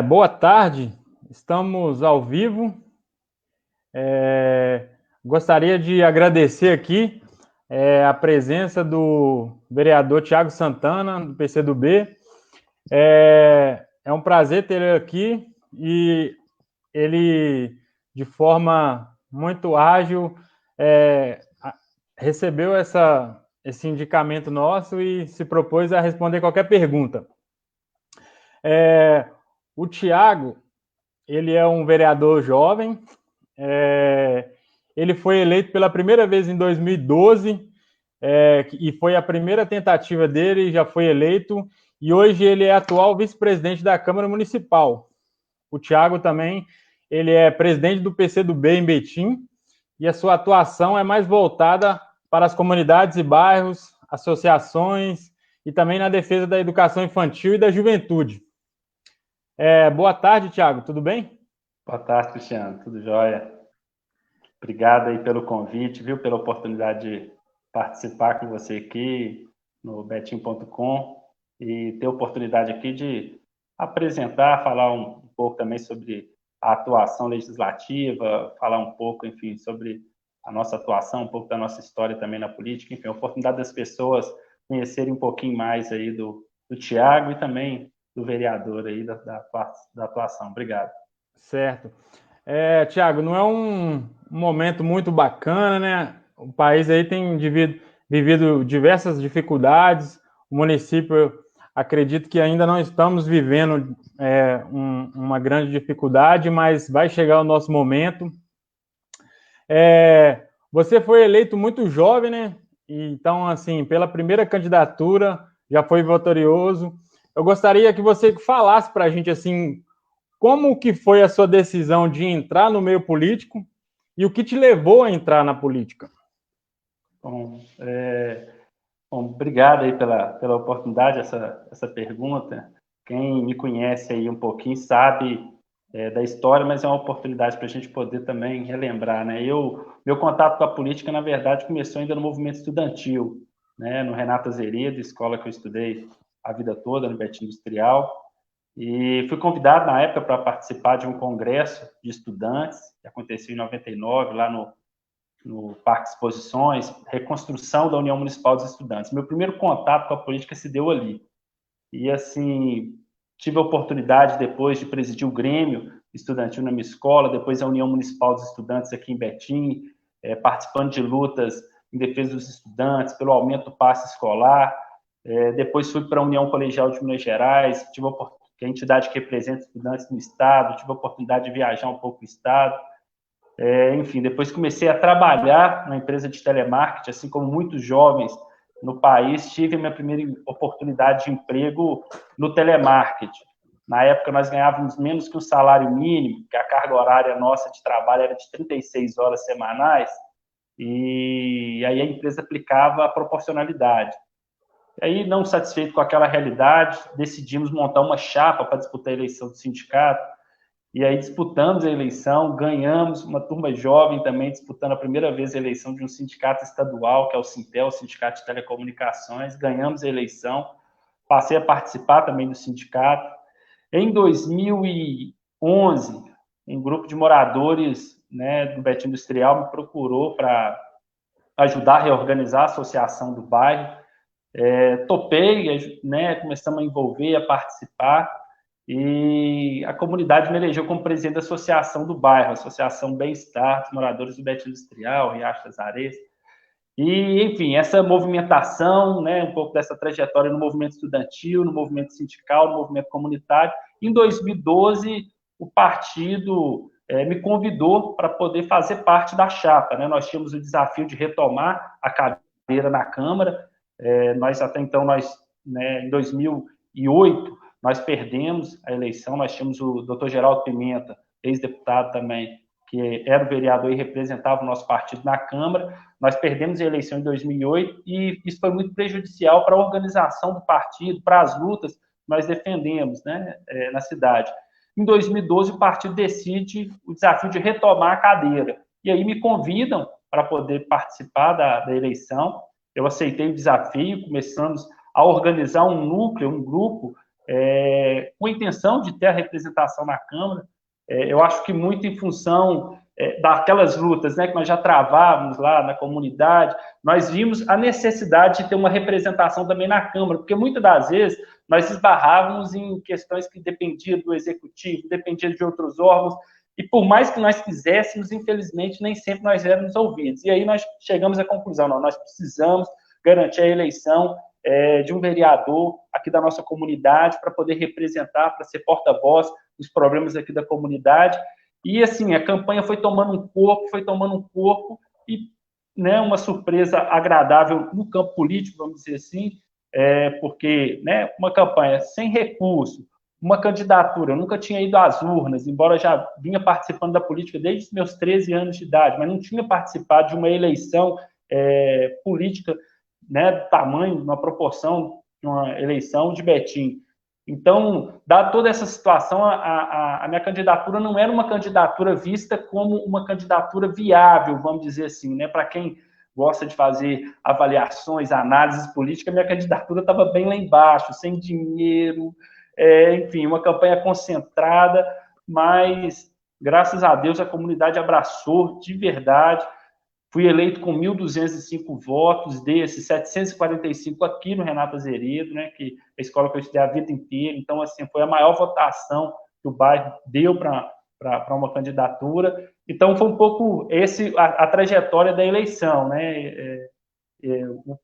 Boa tarde, estamos ao vivo. Gostaria de agradecer aqui a presença do vereador Thiago Santana, do PCdoB. É um prazer ter ele aqui e ele, de forma muito ágil, recebeu esse indicamento nosso e se propôs a responder qualquer pergunta. O Thiago, ele é um vereador jovem, ele foi eleito pela primeira vez em 2012, e foi a primeira tentativa dele, já foi eleito, e hoje ele é atual vice-presidente da Câmara Municipal. O Thiago também, ele é presidente do PCdoB em Betim, e a sua atuação é mais voltada para as comunidades e bairros, associações, e também na defesa da educação infantil e da juventude. Boa tarde, Thiago, tudo bem? Boa tarde, Cristiano, tudo jóia? Obrigado aí pelo convite, viu? Pela oportunidade de participar com você aqui no betim.com e ter a oportunidade aqui de apresentar, falar um pouco também sobre a atuação legislativa, falar um pouco, enfim, sobre a nossa atuação, um pouco da nossa história também na política, enfim, a oportunidade das pessoas conhecerem um pouquinho mais aí do Thiago e também do vereador aí da atuação. Obrigado. Certo. Thiago, não é um momento muito bacana, né? O país aí tem vivido diversas dificuldades. O município, acredito que ainda não estamos vivendo uma grande dificuldade, mas vai chegar o nosso momento. Você foi eleito muito jovem, né? Então, assim, pela primeira candidatura, já foi vitorioso. Eu gostaria que você falasse para a gente, assim, como que foi a sua decisão de entrar no meio político e o que te levou a entrar na política? Bom, obrigado aí pela oportunidade, essa pergunta. Quem me conhece aí um pouquinho sabe da história, mas é uma oportunidade para a gente poder também relembrar, né? Meu contato com a política, na verdade, começou ainda no movimento estudantil, né? No Renato Azeredo, escola que eu estudei a vida toda, no Betim Industrial. E fui convidado, na época, para participar de um congresso de estudantes, que aconteceu em 99, lá no Parque Exposições, reconstrução da União Municipal dos Estudantes. Meu primeiro contato com a política se deu ali. E, assim, tive a oportunidade depois de presidir o Grêmio Estudantil na minha escola, depois a União Municipal dos Estudantes aqui em Betim, participando de lutas em defesa dos estudantes, pelo aumento do passe escolar. Depois fui para a União Colegial de Minas Gerais, que é a entidade que representa estudantes no Estado, tive a oportunidade de viajar um pouco no Estado. Enfim, depois comecei a trabalhar na empresa de telemarketing, assim como muitos jovens no país, tive a minha primeira oportunidade de emprego no telemarketing. Na época, nós ganhávamos menos que o salário mínimo, que a carga horária nossa de trabalho era de 36 horas semanais, e aí a empresa aplicava a proporcionalidade. E aí, não satisfeito com aquela realidade, decidimos montar uma chapa para disputar a eleição do sindicato. E aí disputamos a eleição, ganhamos, uma turma jovem também disputando a primeira vez a eleição de um sindicato estadual, que é o Sintel, o Sindicato de Telecomunicações. Ganhamos a eleição, passei a participar também do sindicato. Em 2011, um grupo de moradores, né, do Betim Industrial me procurou para ajudar a reorganizar a associação do bairro. Topei, né, começamos a envolver, a participar, e a comunidade me elegeu como presidente da associação do bairro, Associação Bem-Estar dos Moradores do Betim Industrial, Riacho das Areias. E, enfim, essa movimentação, né, um pouco dessa trajetória no movimento estudantil, no movimento sindical, no movimento comunitário. Em 2012, o partido me convidou para poder fazer parte da chapa, né? Nós tínhamos o desafio de retomar a cadeira na Câmara. Nós, até então, né, em 2008, nós perdemos a eleição, nós tínhamos o Dr. Geraldo Pimenta, ex-deputado também, que era o vereador e representava o nosso partido na Câmara. Nós perdemos a eleição em 2008 e isso foi muito prejudicial para a organização do partido, para as lutas que nós defendemos, né, na cidade. Em 2012, o partido decide o desafio de retomar a cadeira. E aí me convidam para poder participar da eleição. Eu aceitei o desafio, começamos a organizar um núcleo, um grupo com a intenção de ter a representação na Câmara. Eu acho que muito em função daquelas lutas, né, que nós já travávamos lá na comunidade, nós vimos a necessidade de ter uma representação também na Câmara, porque muitas das vezes nós esbarrávamos em questões que dependiam do Executivo, dependiam de outros órgãos, e por mais que nós quiséssemos, infelizmente, nem sempre nós éramos ouvidos. E aí nós chegamos à conclusão, não, nós precisamos garantir a eleição de um vereador aqui da nossa comunidade para poder representar, para ser porta-voz dos problemas aqui da comunidade. E, assim, a campanha foi tomando um corpo, e, né, uma surpresa agradável no campo político, vamos dizer assim, porque, né, uma campanha sem recurso, uma candidatura, eu nunca tinha ido às urnas, embora já vinha participando da política desde os meus 13 anos de idade, mas não tinha participado de uma eleição política, né, do tamanho, uma proporção de uma eleição de Betim. Então, dada toda essa situação, a minha candidatura não era uma candidatura vista como uma candidatura viável, vamos dizer assim, né? Para quem gosta de fazer avaliações, análises políticas, minha candidatura estava bem lá embaixo, sem dinheiro, enfim, uma campanha concentrada, mas, graças a Deus, a comunidade abraçou de verdade. Fui eleito com 1.205 votos, desses 745 aqui no Renato Azeredo, né, que é a escola que eu estudei a vida inteira. Então, assim, foi a maior votação que o bairro deu para uma candidatura. Então, foi um pouco a trajetória da eleição, né?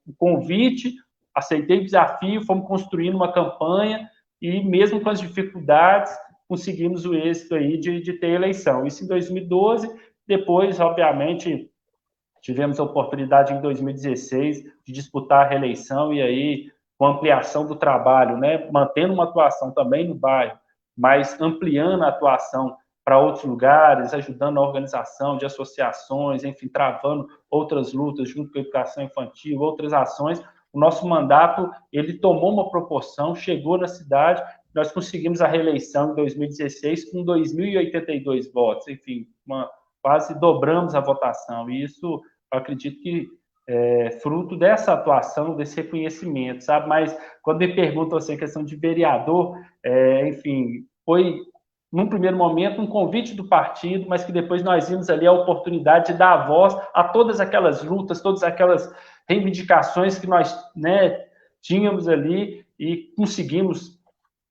O convite, aceitei o desafio, fomos construindo uma campanha e, mesmo com as dificuldades, conseguimos o êxito aí de ter eleição. Isso em 2012, depois, obviamente, tivemos a oportunidade em 2016 de disputar a reeleição e aí, com a ampliação do trabalho, né, mantendo uma atuação também no bairro, mas ampliando a atuação para outros lugares, ajudando a organização de associações, enfim, travando outras lutas junto com a educação infantil, outras ações. O nosso mandato, ele tomou uma proporção, chegou na cidade, nós conseguimos a reeleição em 2016 com 2.082 votos, enfim, quase dobramos a votação, e isso eu acredito que fruto dessa atuação, desse reconhecimento, sabe? Mas quando me perguntam assim, a questão de vereador, enfim, foi, num primeiro momento, um convite do partido, mas que depois nós vimos ali a oportunidade de dar voz a todas aquelas lutas, todas aquelas reivindicações que nós, né, tínhamos ali e conseguimos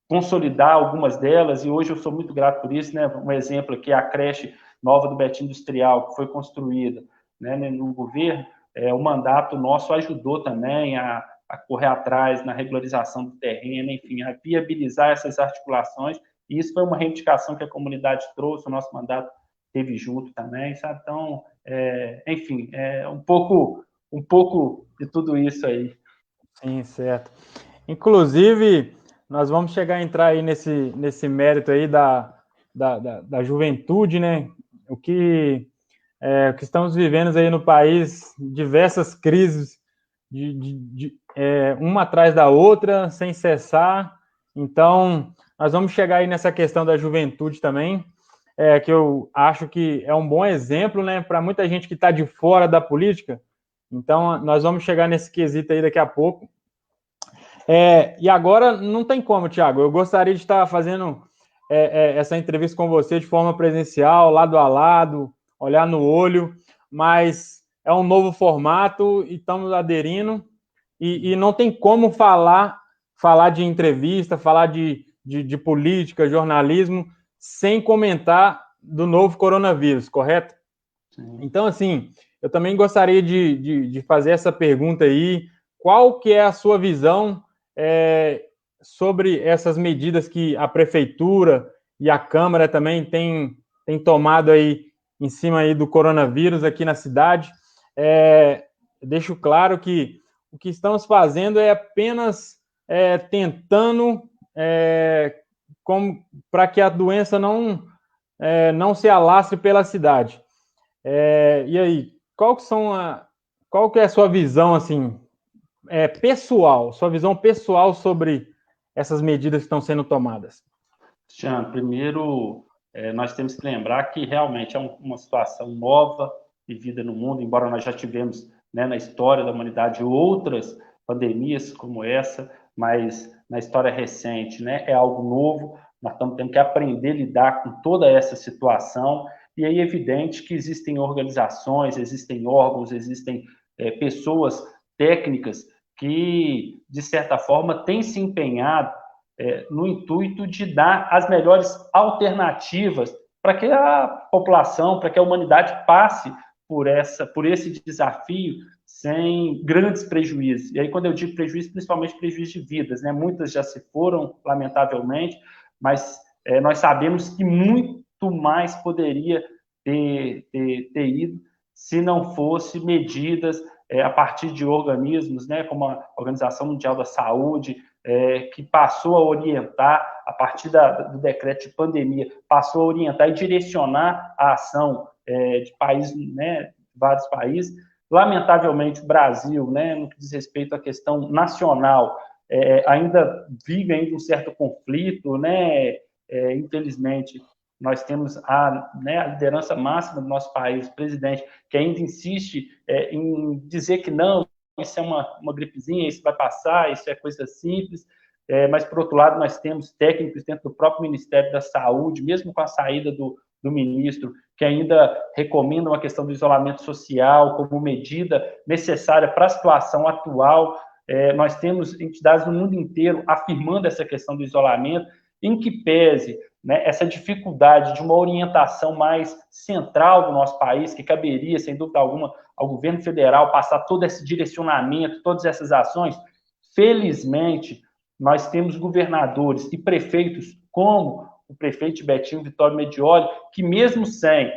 consolidar algumas delas, e hoje eu sou muito grato por isso, né? Um exemplo aqui é a creche nova do Betim Industrial, que foi construída, né, no governo. O mandato nosso ajudou também a correr atrás na regularização do terreno, enfim, a viabilizar essas articulações, e isso foi uma reivindicação que a comunidade trouxe, o nosso mandato teve junto também, sabe? Então, enfim, um pouco de tudo isso aí. Sim, certo. Inclusive, nós vamos chegar a entrar aí nesse mérito aí da juventude, né? O que estamos vivendo aí no país, diversas crises, uma atrás da outra, sem cessar. Então, nós vamos chegar aí nessa questão da juventude também, que eu acho que é um bom exemplo, né, para muita gente que está de fora da política. Então, nós vamos chegar nesse quesito aí daqui a pouco. E agora, não tem como, Thiago, eu gostaria de estar fazendo essa entrevista com você de forma presencial, lado a lado, olhar no olho, mas é um novo formato e estamos aderindo, e não tem como falar de entrevista, falar de política, jornalismo, sem comentar do novo coronavírus, correto? Sim. Então, assim, eu também gostaria de fazer essa pergunta aí, qual que é a sua visão sobre essas medidas que a Prefeitura e a Câmara também tem tomado aí em cima aí do coronavírus aqui na cidade? Deixo claro que o que estamos fazendo é apenas tentando para que a doença não se alastre pela cidade. E aí, qual que é a sua visão, assim, pessoal, sua visão pessoal sobre essas medidas que estão sendo tomadas? Jean, primeiro, nós temos que lembrar que realmente é uma situação nova vivida no mundo, embora nós já tivemos, né, na história da humanidade outras pandemias como essa, mas na história recente, né, é algo novo, nós estamos tendo que aprender a lidar com toda essa situação, e aí é evidente que existem organizações, existem órgãos, existem pessoas técnicas que, de certa forma, têm se empenhado no intuito de dar as melhores alternativas para que a população, para que a humanidade passe por esse desafio sem grandes prejuízos. E aí, quando eu digo prejuízo, principalmente prejuízo de vidas, né? Muitas já se foram, lamentavelmente, mas nós sabemos que muito mais poderia ter ido se não fosse medidas a partir de organismos, né, como a Organização Mundial da Saúde, que passou a orientar, a partir do decreto de pandemia, passou a orientar e direcionar a ação de países, né, vários países. Lamentavelmente, o Brasil, né, no que diz respeito à questão nacional, ainda vive um certo conflito, né, infelizmente, nós temos a liderança máxima do nosso país, o presidente, que ainda insiste em dizer que não, isso é uma gripezinha, isso vai passar, isso é coisa simples, mas, por outro lado, nós temos técnicos dentro do próprio Ministério da Saúde, mesmo com a saída do ministro, que ainda recomendam a questão do isolamento social como medida necessária para a situação atual. Nós temos entidades no mundo inteiro afirmando essa questão do isolamento, em que pese, né, essa dificuldade de uma orientação mais central do nosso país, que caberia, sem dúvida alguma, ao governo federal passar todo esse direcionamento, todas essas ações. Felizmente, nós temos governadores e prefeitos, como o prefeito de Betim, Vitório Medioli, que mesmo sem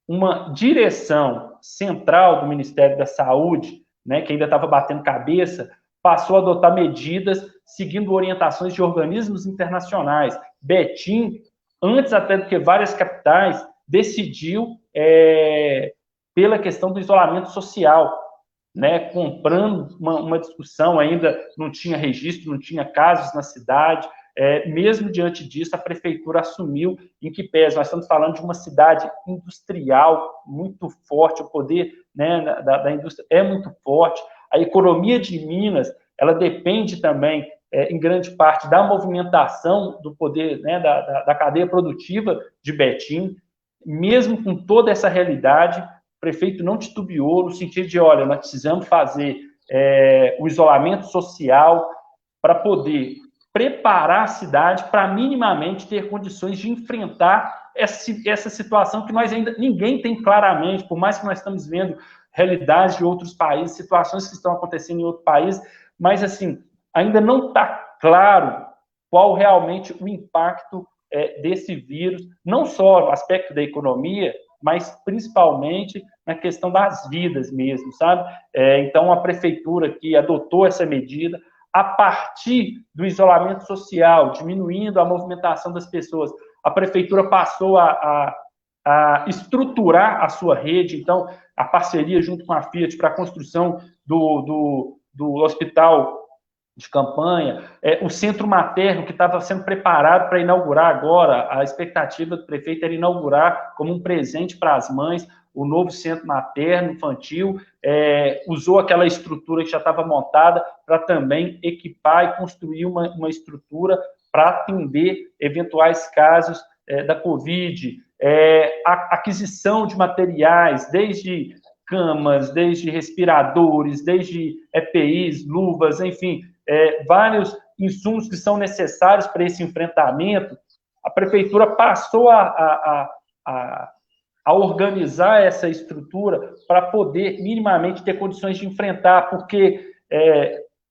uma direção central do Ministério da Saúde, né, que ainda estava batendo cabeça, passou a adotar medidas seguindo orientações de organismos internacionais. Betim, antes até do que várias capitais, decidiu pela questão do isolamento social, né, comprando uma discussão, ainda não tinha registro, não tinha casos na cidade, mesmo diante disso, a prefeitura assumiu, em que pese, nós estamos falando de uma cidade industrial muito forte, o poder, né, da indústria é muito forte, a economia de Minas, ela depende também, em grande parte, da movimentação do poder, né, da cadeia produtiva de Betim. Mesmo com toda essa realidade, o prefeito não titubeou no sentido de, olha, nós precisamos fazer o isolamento social para poder preparar a cidade para minimamente ter condições de enfrentar essa situação que nós ainda, ninguém tem claramente, por mais que nós estamos vendo realidades de outros países, situações que estão acontecendo em outro país, mas, assim, ainda não está claro qual realmente o impacto desse vírus, não só no aspecto da economia, mas principalmente na questão das vidas mesmo, sabe? Então, a prefeitura que adotou essa medida, a partir do isolamento social, diminuindo a movimentação das pessoas, a prefeitura passou a estruturar a sua rede, então, a parceria junto com a Fiat para a construção do hospital de campanha, o centro materno que estava sendo preparado para inaugurar agora, a expectativa do prefeito era inaugurar como um presente para as mães o novo centro materno infantil, usou aquela estrutura que já estava montada para também equipar e construir uma estrutura para atender eventuais casos da Covid, a aquisição de materiais, desde camas, desde respiradores, desde EPIs, luvas, enfim, vários insumos que são necessários para esse enfrentamento. A prefeitura passou a organizar essa estrutura para poder minimamente ter condições de enfrentar, porque,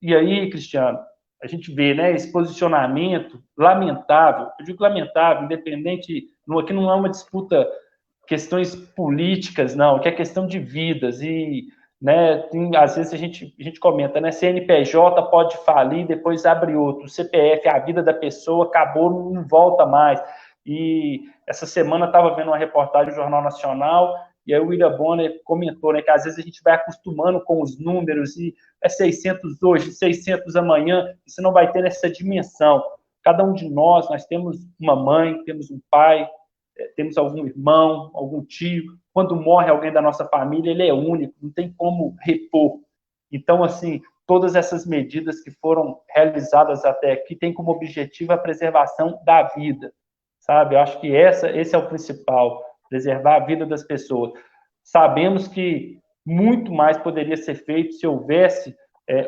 e aí, Cristiano, a gente vê, né, esse posicionamento lamentável, eu digo lamentável, independente, aqui não é uma disputa, questões políticas, não, que é questão de vidas, e, né, às vezes a gente comenta, né, CNPJ pode falir, depois abre outro, CPF, a vida da pessoa acabou, não volta mais, e essa semana estava vendo uma reportagem do Jornal Nacional, e aí o William Bonner comentou, né, que às vezes a gente vai acostumando com os números, e 600 hoje, 600 amanhã, isso não vai ter essa dimensão. Cada um de nós temos uma mãe, temos um pai, temos algum irmão, algum tio. Quando morre alguém da nossa família, ele é único, não tem como repor. Então, assim, todas essas medidas que foram realizadas até aqui têm como objetivo a preservação da vida, sabe? Eu acho que esse é o principal, preservar a vida das pessoas. Sabemos que muito mais poderia ser feito se houvesse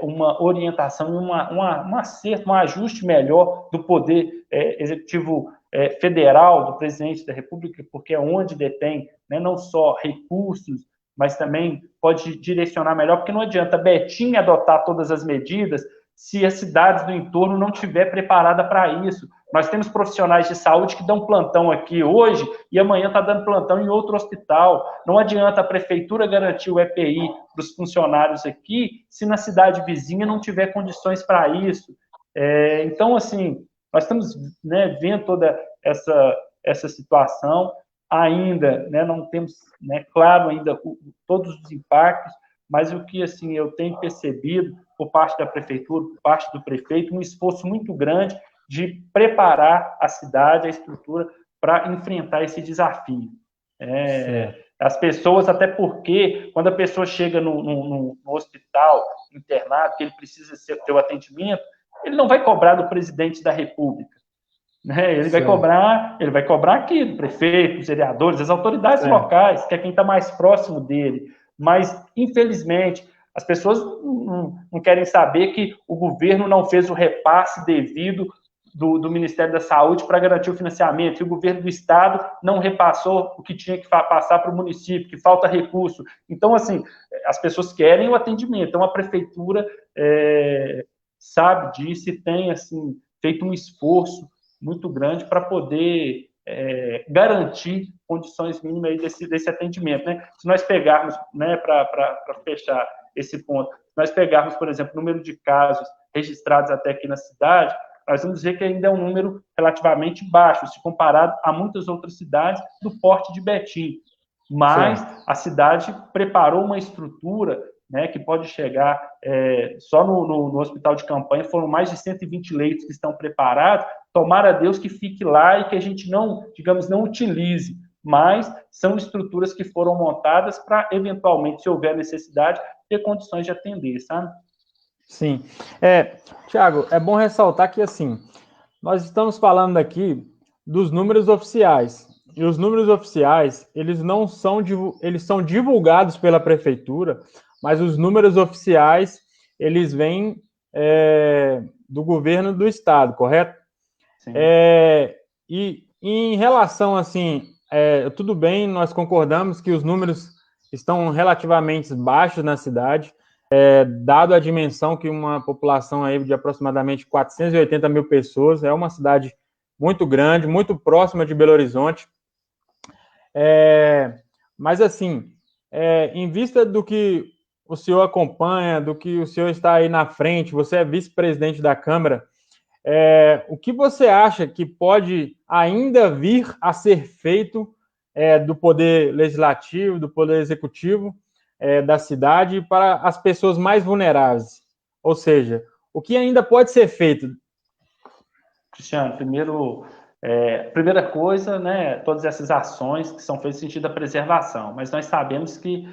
uma orientação e um acerto, um ajuste melhor do poder executivo federal, do presidente da República, porque é onde detém, né, não só recursos, mas também pode direcionar melhor, porque não adianta Betim adotar todas as medidas se as cidades do entorno não estiver preparada para isso. Nós temos profissionais de saúde que dão plantão aqui hoje e amanhã está dando plantão em outro hospital. Não adianta a prefeitura garantir o EPI para os funcionários aqui se na cidade vizinha não tiver condições para isso. Então, assim, nós estamos, né, vendo toda essa situação. Ainda, né, não temos, né, claro ainda todos os impactos, mas o que assim eu tenho percebido por parte da prefeitura, por parte do prefeito, um esforço muito grande de preparar a cidade, a estrutura para enfrentar esse desafio. As pessoas, até porque quando a pessoa chega no hospital internado, que ele precisa ter o atendimento, ele não vai cobrar do presidente da República. Né? Ele vai cobrar aqui do prefeito, dos vereadores, das autoridades locais, que é quem está mais próximo dele. Mas, infelizmente, as pessoas não querem saber que o governo não fez o repasse devido do Ministério da Saúde para garantir o financiamento, e o governo do Estado não repassou o que tinha que passar para o município, que falta recurso. Então, assim, as pessoas querem o atendimento. Então, a prefeitura sabe disso e tem, assim, feito um esforço muito grande para poder garantir condições mínimas desse atendimento. Né? Se nós pegarmos, né, para fechar esse ponto, se nós pegarmos, por exemplo, o número de casos registrados até aqui na cidade, nós vamos ver que ainda é um número relativamente baixo, se comparado a muitas outras cidades do porte de Betim. Mas a cidade preparou uma estrutura, né, que pode chegar, só no hospital de campanha foram mais de 120 leitos que estão preparados. Tomara a Deus que fique lá e que a gente não, digamos, não utilize, mas são estruturas que foram montadas para, eventualmente, se houver necessidade, ter condições de atender, sabe? Sim. Tiago, é bom ressaltar que, assim, nós estamos falando aqui dos números oficiais. E os números oficiais, eles não são, eles são divulgados pela prefeitura, mas os números oficiais, eles vêm do governo do estado, correto? Sim. E em relação, assim, tudo bem, nós concordamos que os números estão relativamente baixos na cidade, dado a dimensão que uma população aí de aproximadamente 480 mil pessoas, é uma cidade muito grande, muito próxima de Belo Horizonte. Mas, assim, em vista do que o senhor acompanha, do que o senhor está aí na frente, você é vice-presidente da Câmara, o que você acha que pode ainda vir a ser feito do Poder Legislativo, do Poder Executivo da cidade para as pessoas mais vulneráveis? Ou seja, o que ainda pode ser feito? Cristiano, primeira coisa, né, todas essas ações que são feitas no sentido da preservação, mas nós sabemos que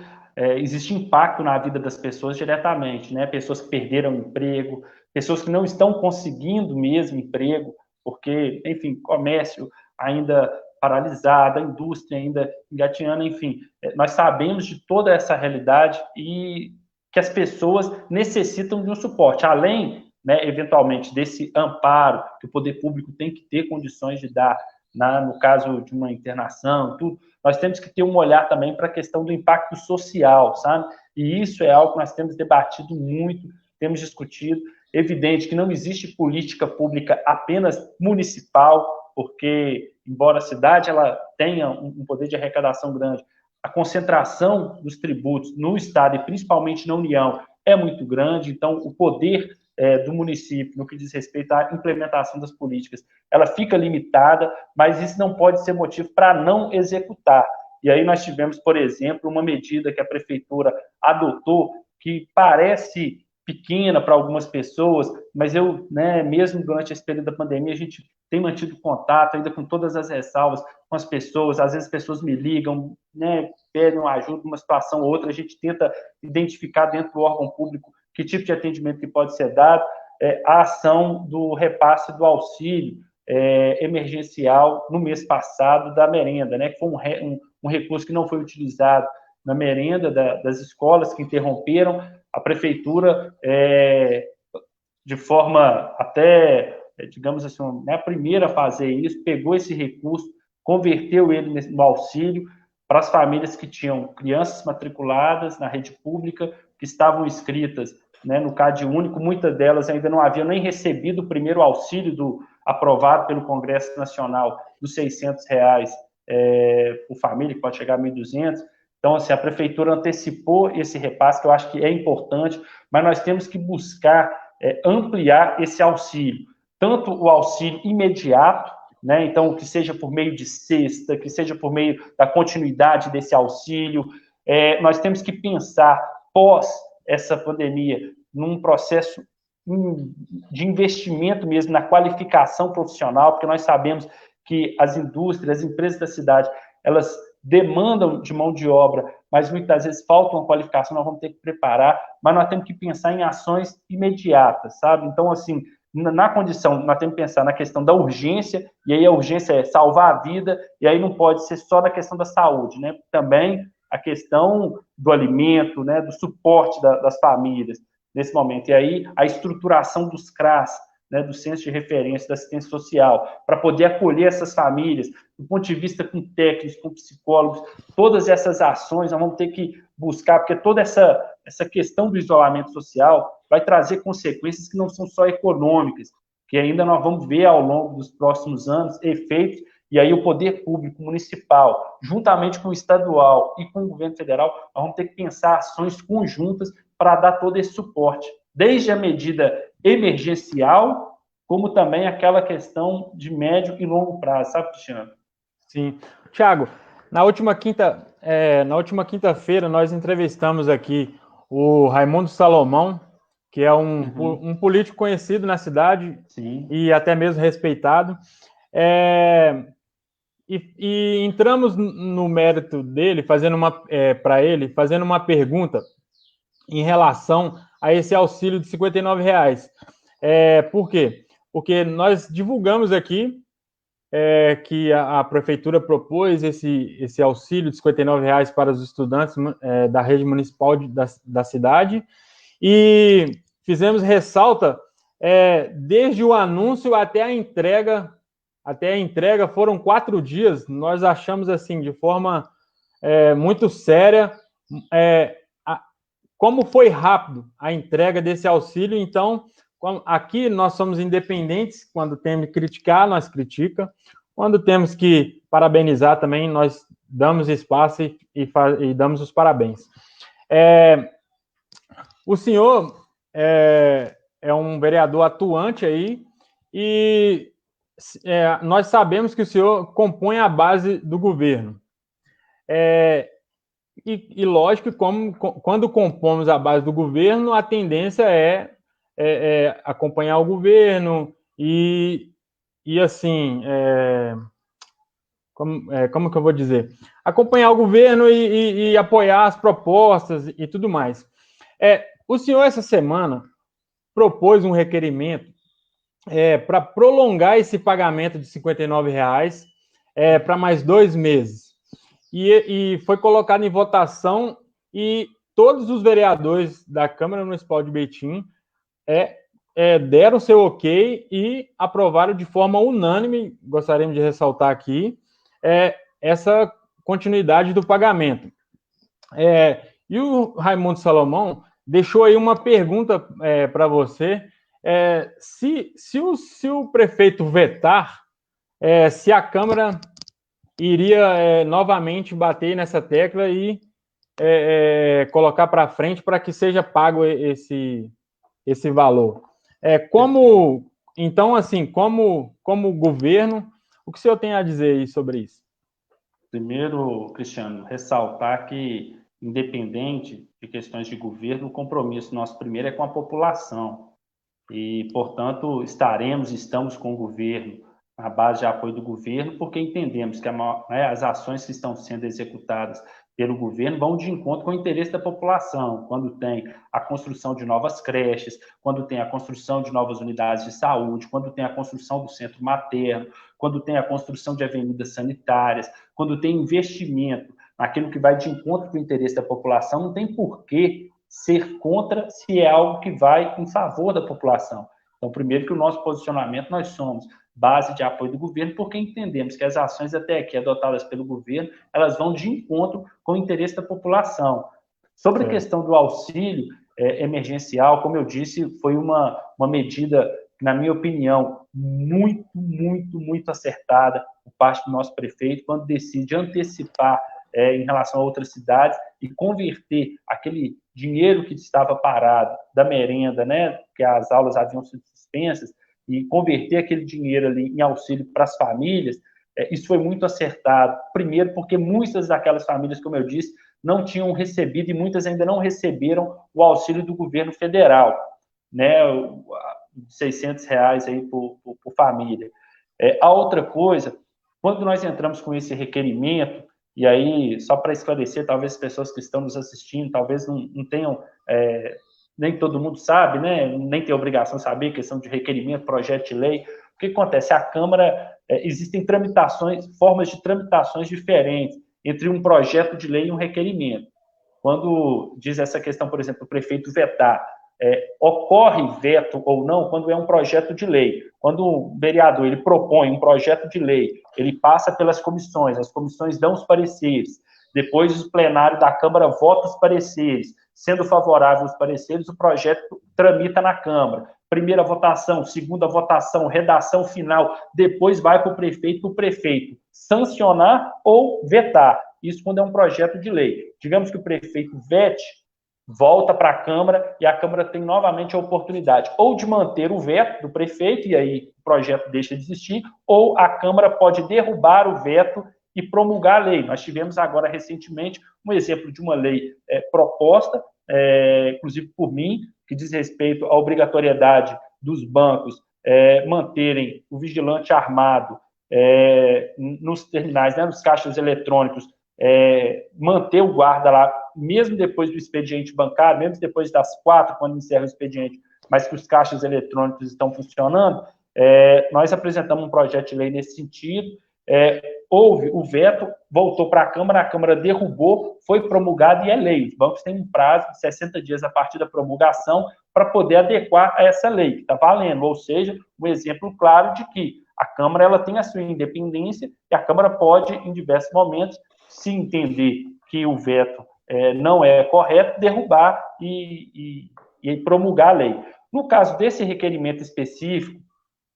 existe impacto na vida das pessoas diretamente, né? Pessoas que perderam emprego, pessoas que não estão conseguindo mesmo emprego, porque, enfim, comércio ainda paralisado, a indústria ainda engatinhando, enfim, nós sabemos de toda essa realidade e que as pessoas necessitam de um suporte, além, né, eventualmente, desse amparo que o poder público tem que ter condições de dar, no caso de uma internação, tudo. Nós temos que ter um olhar também para a questão do impacto social, sabe? E isso é algo que nós temos debatido muito, temos discutido. Evidente que não existe política pública apenas municipal, porque, embora a cidade ela tenha um poder de arrecadação grande, a concentração dos tributos no Estado e principalmente na União é muito grande, então o poder do município, no que diz respeito à implementação das políticas, ela fica limitada, mas isso não pode ser motivo para não executar. E aí nós tivemos, por exemplo, uma medida que a prefeitura adotou, que parece pequena para algumas pessoas, mas eu, né, mesmo durante esse período da pandemia, a gente tem mantido contato ainda com todas as ressalvas com as pessoas, às vezes as pessoas me ligam, né, pedem uma ajuda numa situação ou outra, a gente tenta identificar dentro do órgão público que tipo de atendimento que pode ser dado, a ação do repasse do auxílio emergencial no mês passado da merenda, né, que foi um recurso que não foi utilizado na merenda das escolas que interromperam. A prefeitura, de forma até, digamos assim, não é a primeira a fazer isso, pegou esse recurso, converteu ele no auxílio para as famílias que tinham crianças matriculadas na rede pública, que estavam inscritas, né, no CAD único, muitas delas ainda não haviam nem recebido o primeiro auxílio aprovado pelo Congresso Nacional dos R$600 por família, que pode chegar a 1.200. Então, assim, a prefeitura antecipou esse repasse, que eu acho que é importante, mas nós temos que buscar ampliar esse auxílio, tanto o auxílio imediato, né? Então, que seja por meio de cesta, que seja por meio da continuidade desse auxílio. Nós temos que pensar, pós essa pandemia, num processo de investimento mesmo na qualificação profissional, porque nós sabemos que as indústrias, as empresas da cidade, elas demandam de mão de obra, mas muitas vezes falta uma qualificação, nós vamos ter que preparar, mas nós temos que pensar em ações imediatas, sabe? Então, assim, na condição, nós temos que pensar na questão da urgência, e aí a urgência é salvar a vida, e aí não pode ser só da questão da saúde, né? Também a questão do alimento, né? Do suporte das famílias nesse momento. E aí a estruturação dos CRAS, né, do Centro de Referência da Assistência Social, para poder acolher essas famílias, do ponto de vista com técnicos, com psicólogos, todas essas ações nós vamos ter que buscar, porque toda essa questão do isolamento social vai trazer consequências que não são só econômicas, que ainda nós vamos ver ao longo dos próximos anos efeitos, e aí o poder público municipal, juntamente com o estadual e com o governo federal, nós vamos ter que pensar ações conjuntas para dar todo esse suporte, desde a medida emergencial, como também aquela questão de médio e longo prazo, sabe, Cristiano? Sim. Tiago, na última quinta-feira nós entrevistamos aqui o Raimundo Salomão, que é um político conhecido na cidade. Sim. E até mesmo respeitado. E entramos no mérito dele, fazendo uma pergunta em relação a esse auxílio de R$59. Por quê? Porque nós divulgamos aqui que a prefeitura propôs esse auxílio de R$59 para os estudantes da rede municipal da cidade, e fizemos ressalta desde o anúncio até a entrega. Até a entrega foram 4 dias. Nós achamos assim, de forma muito séria, como foi rápido a entrega desse auxílio. Então, aqui nós somos independentes. Quando temos que criticar, nós criticamos. Quando temos que parabenizar também, nós damos espaço e damos os parabéns. O senhor é um vereador atuante aí, e nós sabemos que o senhor compõe a base do governo. E lógico, quando compomos a base do governo, a tendência é acompanhar o governo e assim, como que eu vou dizer? Acompanhar o governo e apoiar as propostas e tudo mais. O senhor, essa semana, propôs um requerimento para prolongar esse pagamento de R$59 para mais 2 meses. E foi colocado em votação, e todos os vereadores da Câmara Municipal de Betim deram seu ok e aprovaram de forma unânime, gostaríamos de ressaltar aqui, essa continuidade do pagamento. E o Raimundo Salomão deixou aí uma pergunta para você. Se o prefeito vetar, se a Câmara iria novamente bater nessa tecla e colocar para frente para que seja pago esse valor. Então, assim, como governo, o que o senhor tem a dizer aí sobre isso? Primeiro, Cristiano, ressaltar que, independente de questões de governo, o compromisso nosso primeiro é com a população. E, portanto, estamos com o governo, na base de apoio do governo, porque entendemos que as ações que estão sendo executadas pelo governo vão de encontro com o interesse da população, quando tem a construção de novas creches, quando tem a construção de novas unidades de saúde, quando tem a construção do centro materno, quando tem a construção de avenidas sanitárias, quando tem investimento naquilo que vai de encontro com o interesse da população, não tem por que ser contra se é algo que vai em favor da população. Então, primeiro que o nosso posicionamento, nós somos base de apoio do governo, porque entendemos que as ações até aqui adotadas pelo governo, elas vão de encontro com o interesse da população. Sobre a questão do auxílio emergencial, como eu disse, foi uma medida, na minha opinião, muito acertada por parte do nosso prefeito, quando decide antecipar em relação a outras cidades e converter aquele dinheiro que estava parado da merenda, né, que as aulas haviam sido suspensas, e converter aquele dinheiro ali em auxílio para as famílias, isso foi muito acertado. Primeiro, porque muitas daquelas famílias, como eu disse, não tinham recebido e muitas ainda não receberam o auxílio do governo federal, né, R$600 aí por família. A outra coisa, quando nós entramos com esse requerimento, e aí, só para esclarecer, talvez as pessoas que estão nos assistindo, talvez não tenham, nem todo mundo sabe, né? Nem tem obrigação de saber, questão de requerimento, projeto de lei. O que acontece? A Câmara, existem tramitações, formas de tramitações diferentes entre um projeto de lei e um requerimento. Quando diz essa questão, por exemplo, o prefeito vetar, ocorre veto ou não quando é um projeto de lei. Quando o vereador ele propõe um projeto de lei, ele passa pelas comissões, as comissões dão os pareceres, depois o plenário da Câmara vota os pareceres, sendo favorável os pareceres, o projeto tramita na Câmara. Primeira votação, segunda votação, redação final, depois vai para o prefeito sancionar ou vetar. Isso quando é um projeto de lei. Digamos que o prefeito vete, volta para a Câmara e a Câmara tem novamente a oportunidade ou de manter o veto do prefeito, e aí o projeto deixa de existir, ou a Câmara pode derrubar o veto e promulgar a lei. Nós tivemos agora, recentemente, um exemplo de uma lei proposta, inclusive por mim, que diz respeito à obrigatoriedade dos bancos manterem o vigilante armado nos terminais, né, nos caixas eletrônicos, manter o guarda lá, mesmo depois do expediente bancário, mesmo depois das 4, quando encerra o expediente, mas que os caixas eletrônicos estão funcionando, nós apresentamos um projeto de lei nesse sentido, houve o veto, voltou para a Câmara derrubou, foi promulgado e é lei. Os bancos têm um prazo de 60 dias a partir da promulgação para poder adequar a essa lei, que está valendo, ou seja, um exemplo claro de que a Câmara ela tem a sua independência e a Câmara pode, em diversos momentos, se entender que o veto não é correto, derrubar e promulgar a lei. No caso desse requerimento específico,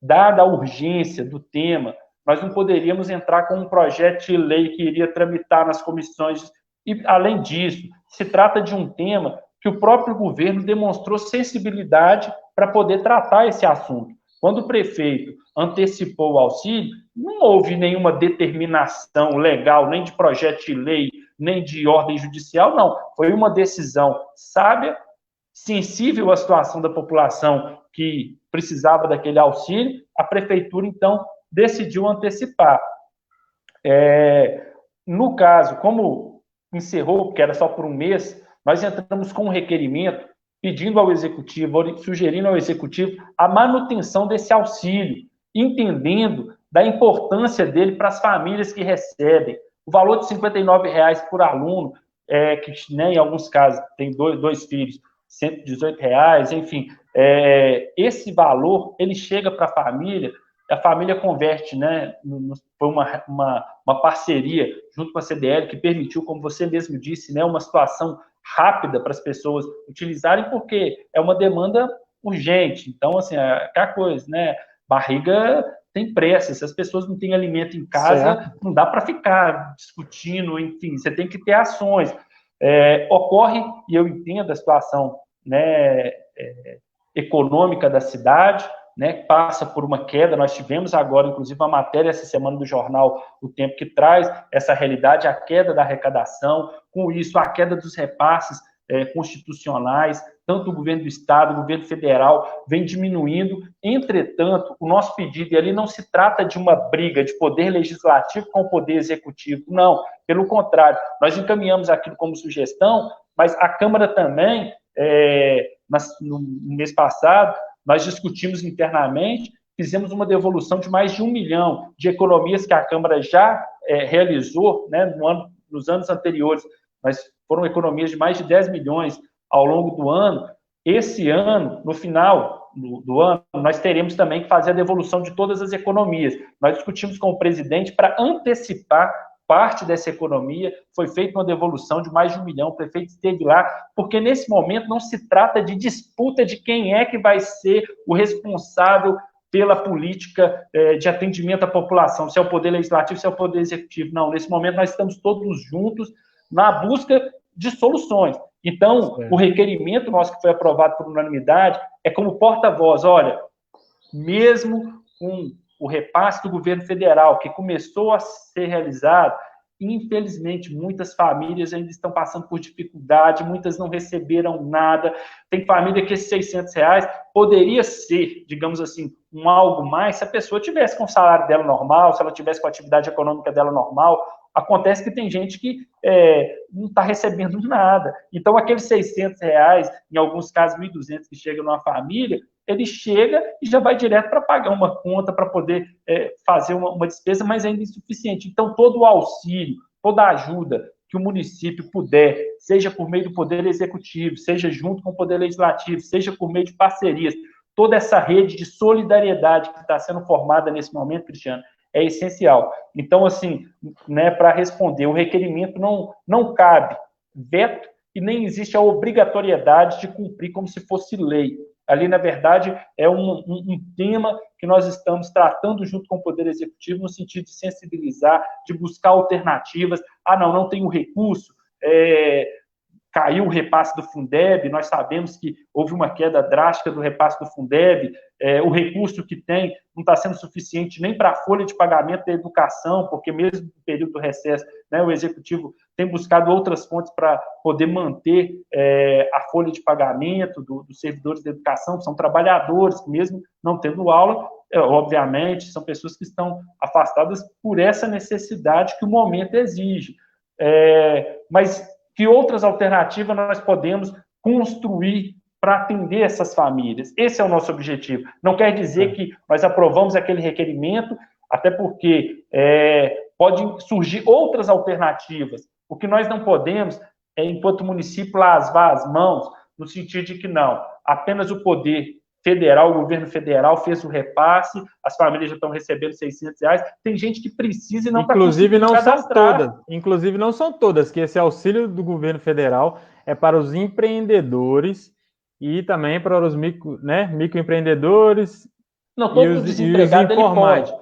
dada a urgência do tema, nós não poderíamos entrar com um projeto de lei que iria tramitar nas comissões. E, além disso, se trata de um tema que o próprio governo demonstrou sensibilidade para poder tratar esse assunto. Quando o prefeito antecipou o auxílio, não houve nenhuma determinação legal, nem de projeto de lei, nem de ordem judicial, não. Foi uma decisão sábia, sensível à situação da população que precisava daquele auxílio. A prefeitura, então, decidiu antecipar. No caso, como encerrou, porque era só por um mês, nós entramos com um requerimento pedindo ao Executivo, sugerindo ao Executivo a manutenção desse auxílio, entendendo da importância dele para as famílias que recebem. O valor de R$ 59,00 por aluno, que né, em alguns casos tem dois filhos, R$ 118,00, enfim, esse valor, ele chega para a família converte, né? Foi uma parceria junto com a CDL que permitiu, como você mesmo disse, né, uma situação rápida para as pessoas utilizarem, porque é uma demanda urgente. Então, assim, aquela coisa, né? Barriga tem pressa. Se as pessoas não têm alimento em casa, certo, não dá para ficar discutindo, enfim, você tem que ter ações. Ocorre, e eu entendo a situação, né, econômica da cidade, né, passa por uma queda. Nós tivemos agora, inclusive, uma matéria essa semana do jornal O Tempo, que traz essa realidade, a queda da arrecadação, com isso, a queda dos repasses constitucionais, tanto o governo do Estado, o governo federal, vem diminuindo. Entretanto, o nosso pedido, e ali não se trata de uma briga de poder legislativo com o poder executivo, não, pelo contrário, nós encaminhamos aquilo como sugestão, mas a Câmara também, no mês passado, nós discutimos internamente, fizemos uma devolução de mais de 1 milhão de economias que a Câmara já realizou, né, nos anos anteriores, mas foram economias de mais de 10 milhões ao longo do ano. Esse ano, no final do ano, nós teremos também que fazer a devolução de todas as economias. Nós discutimos com o presidente para antecipar parte dessa economia, foi feita uma devolução de mais de 1 milhão, o prefeito esteve lá, porque nesse momento não se trata de disputa de quem é que vai ser o responsável pela política de atendimento à população, se é o Poder Legislativo, se é o Poder Executivo. Não, nesse momento nós estamos todos juntos na busca de soluções. Então, o requerimento nosso que foi aprovado por unanimidade é como porta-voz, olha, mesmo com o repasse do governo federal, que começou a ser realizado, infelizmente, muitas famílias ainda estão passando por dificuldade, muitas não receberam nada. Tem família que esses R$600 poderia ser, digamos assim, um algo mais se a pessoa tivesse com o salário dela normal, se ela tivesse com a atividade econômica dela normal. Acontece que tem gente que não está recebendo nada. Então, aqueles R$600, em alguns casos, R$1.200 que chegam numa família, ele chega e já vai direto para pagar uma conta, para poder fazer uma despesa, mas ainda insuficiente. Então, todo o auxílio, toda a ajuda que o município puder, seja por meio do Poder Executivo, seja junto com o Poder Legislativo, seja por meio de parcerias, toda essa rede de solidariedade que está sendo formada nesse momento, Cristiano, é essencial. Então, assim, né, para responder, o requerimento não cabe veto e nem existe a obrigatoriedade de cumprir como se fosse lei. Ali, na verdade, é um tema que nós estamos tratando junto com o Poder Executivo no sentido de sensibilizar, de buscar alternativas. Não tem o recurso, caiu o repasse do Fundeb, nós sabemos que houve uma queda drástica do repasse do Fundeb, o recurso que tem não está sendo suficiente nem para a folha de pagamento da educação, porque mesmo no período do recesso, né, o Executivo tem buscado outras fontes para poder manter a folha de pagamento dos servidores da educação, que são trabalhadores, mesmo não tendo aula, obviamente, são pessoas que estão afastadas por essa necessidade que o momento exige. Mas que outras alternativas nós podemos construir para atender essas famílias? Esse é o nosso objetivo. Não quer dizer que nós aprovamos aquele requerimento, até porque podem surgir outras alternativas. O que nós não podemos é, enquanto município, lasvar as mãos, no sentido de que não, apenas o poder federal, o governo federal fez o repasse, as famílias já estão recebendo R$600, tem gente que precisa e não está conseguindo cadastrar. Inclusive não são todas, que esse auxílio do governo federal é para os empreendedores e também para os microempreendedores. Não, todo desempregado ele pode.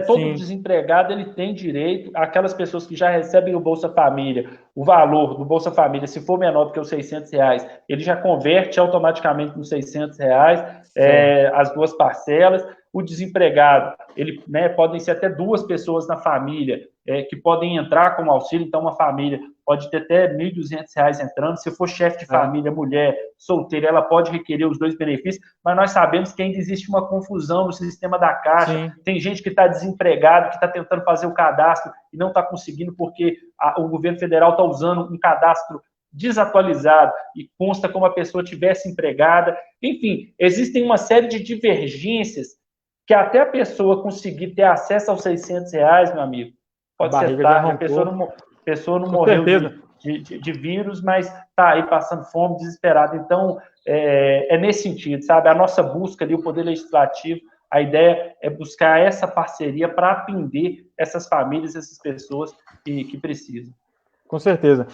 Todo desempregado ele tem direito, aquelas pessoas que já recebem o Bolsa Família, o valor do Bolsa Família, se for menor do que os R$600, ele já converte automaticamente nos R$600, as duas parcelas. O desempregado, podem ser até 2 pessoas na família que podem entrar com auxílio, então uma família pode ter até R$1.200 entrando. Se for chefe de família, mulher solteira, ela pode requerer os 2 benefícios, mas nós sabemos que ainda existe uma confusão no sistema da Caixa. Sim. Tem gente que está desempregado, que está tentando fazer o cadastro e não está conseguindo porque o governo federal está usando um cadastro desatualizado e consta como a pessoa tivesse empregada. Enfim, existem uma série de divergências que até a pessoa conseguir ter acesso aos R$600, meu amigo, pode ser tarde, a pessoa não morreu de vírus, mas está aí passando fome, desesperada. Então, é nesse sentido, sabe? A nossa busca ali, o Poder Legislativo, a ideia é buscar essa parceria para atender essas famílias, essas pessoas que precisam. Com certeza.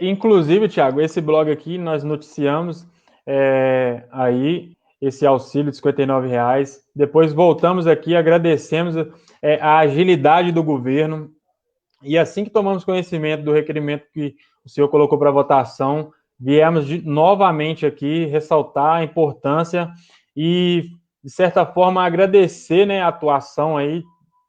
Inclusive, Thiago, esse blog aqui, nós noticiamos aí esse auxílio de R$59. Depois voltamos aqui, agradecemos a agilidade do governo. E assim que tomamos conhecimento do requerimento que o senhor colocou para votação, viemos novamente aqui ressaltar a importância e, de certa forma, agradecer, né, a atuação aí,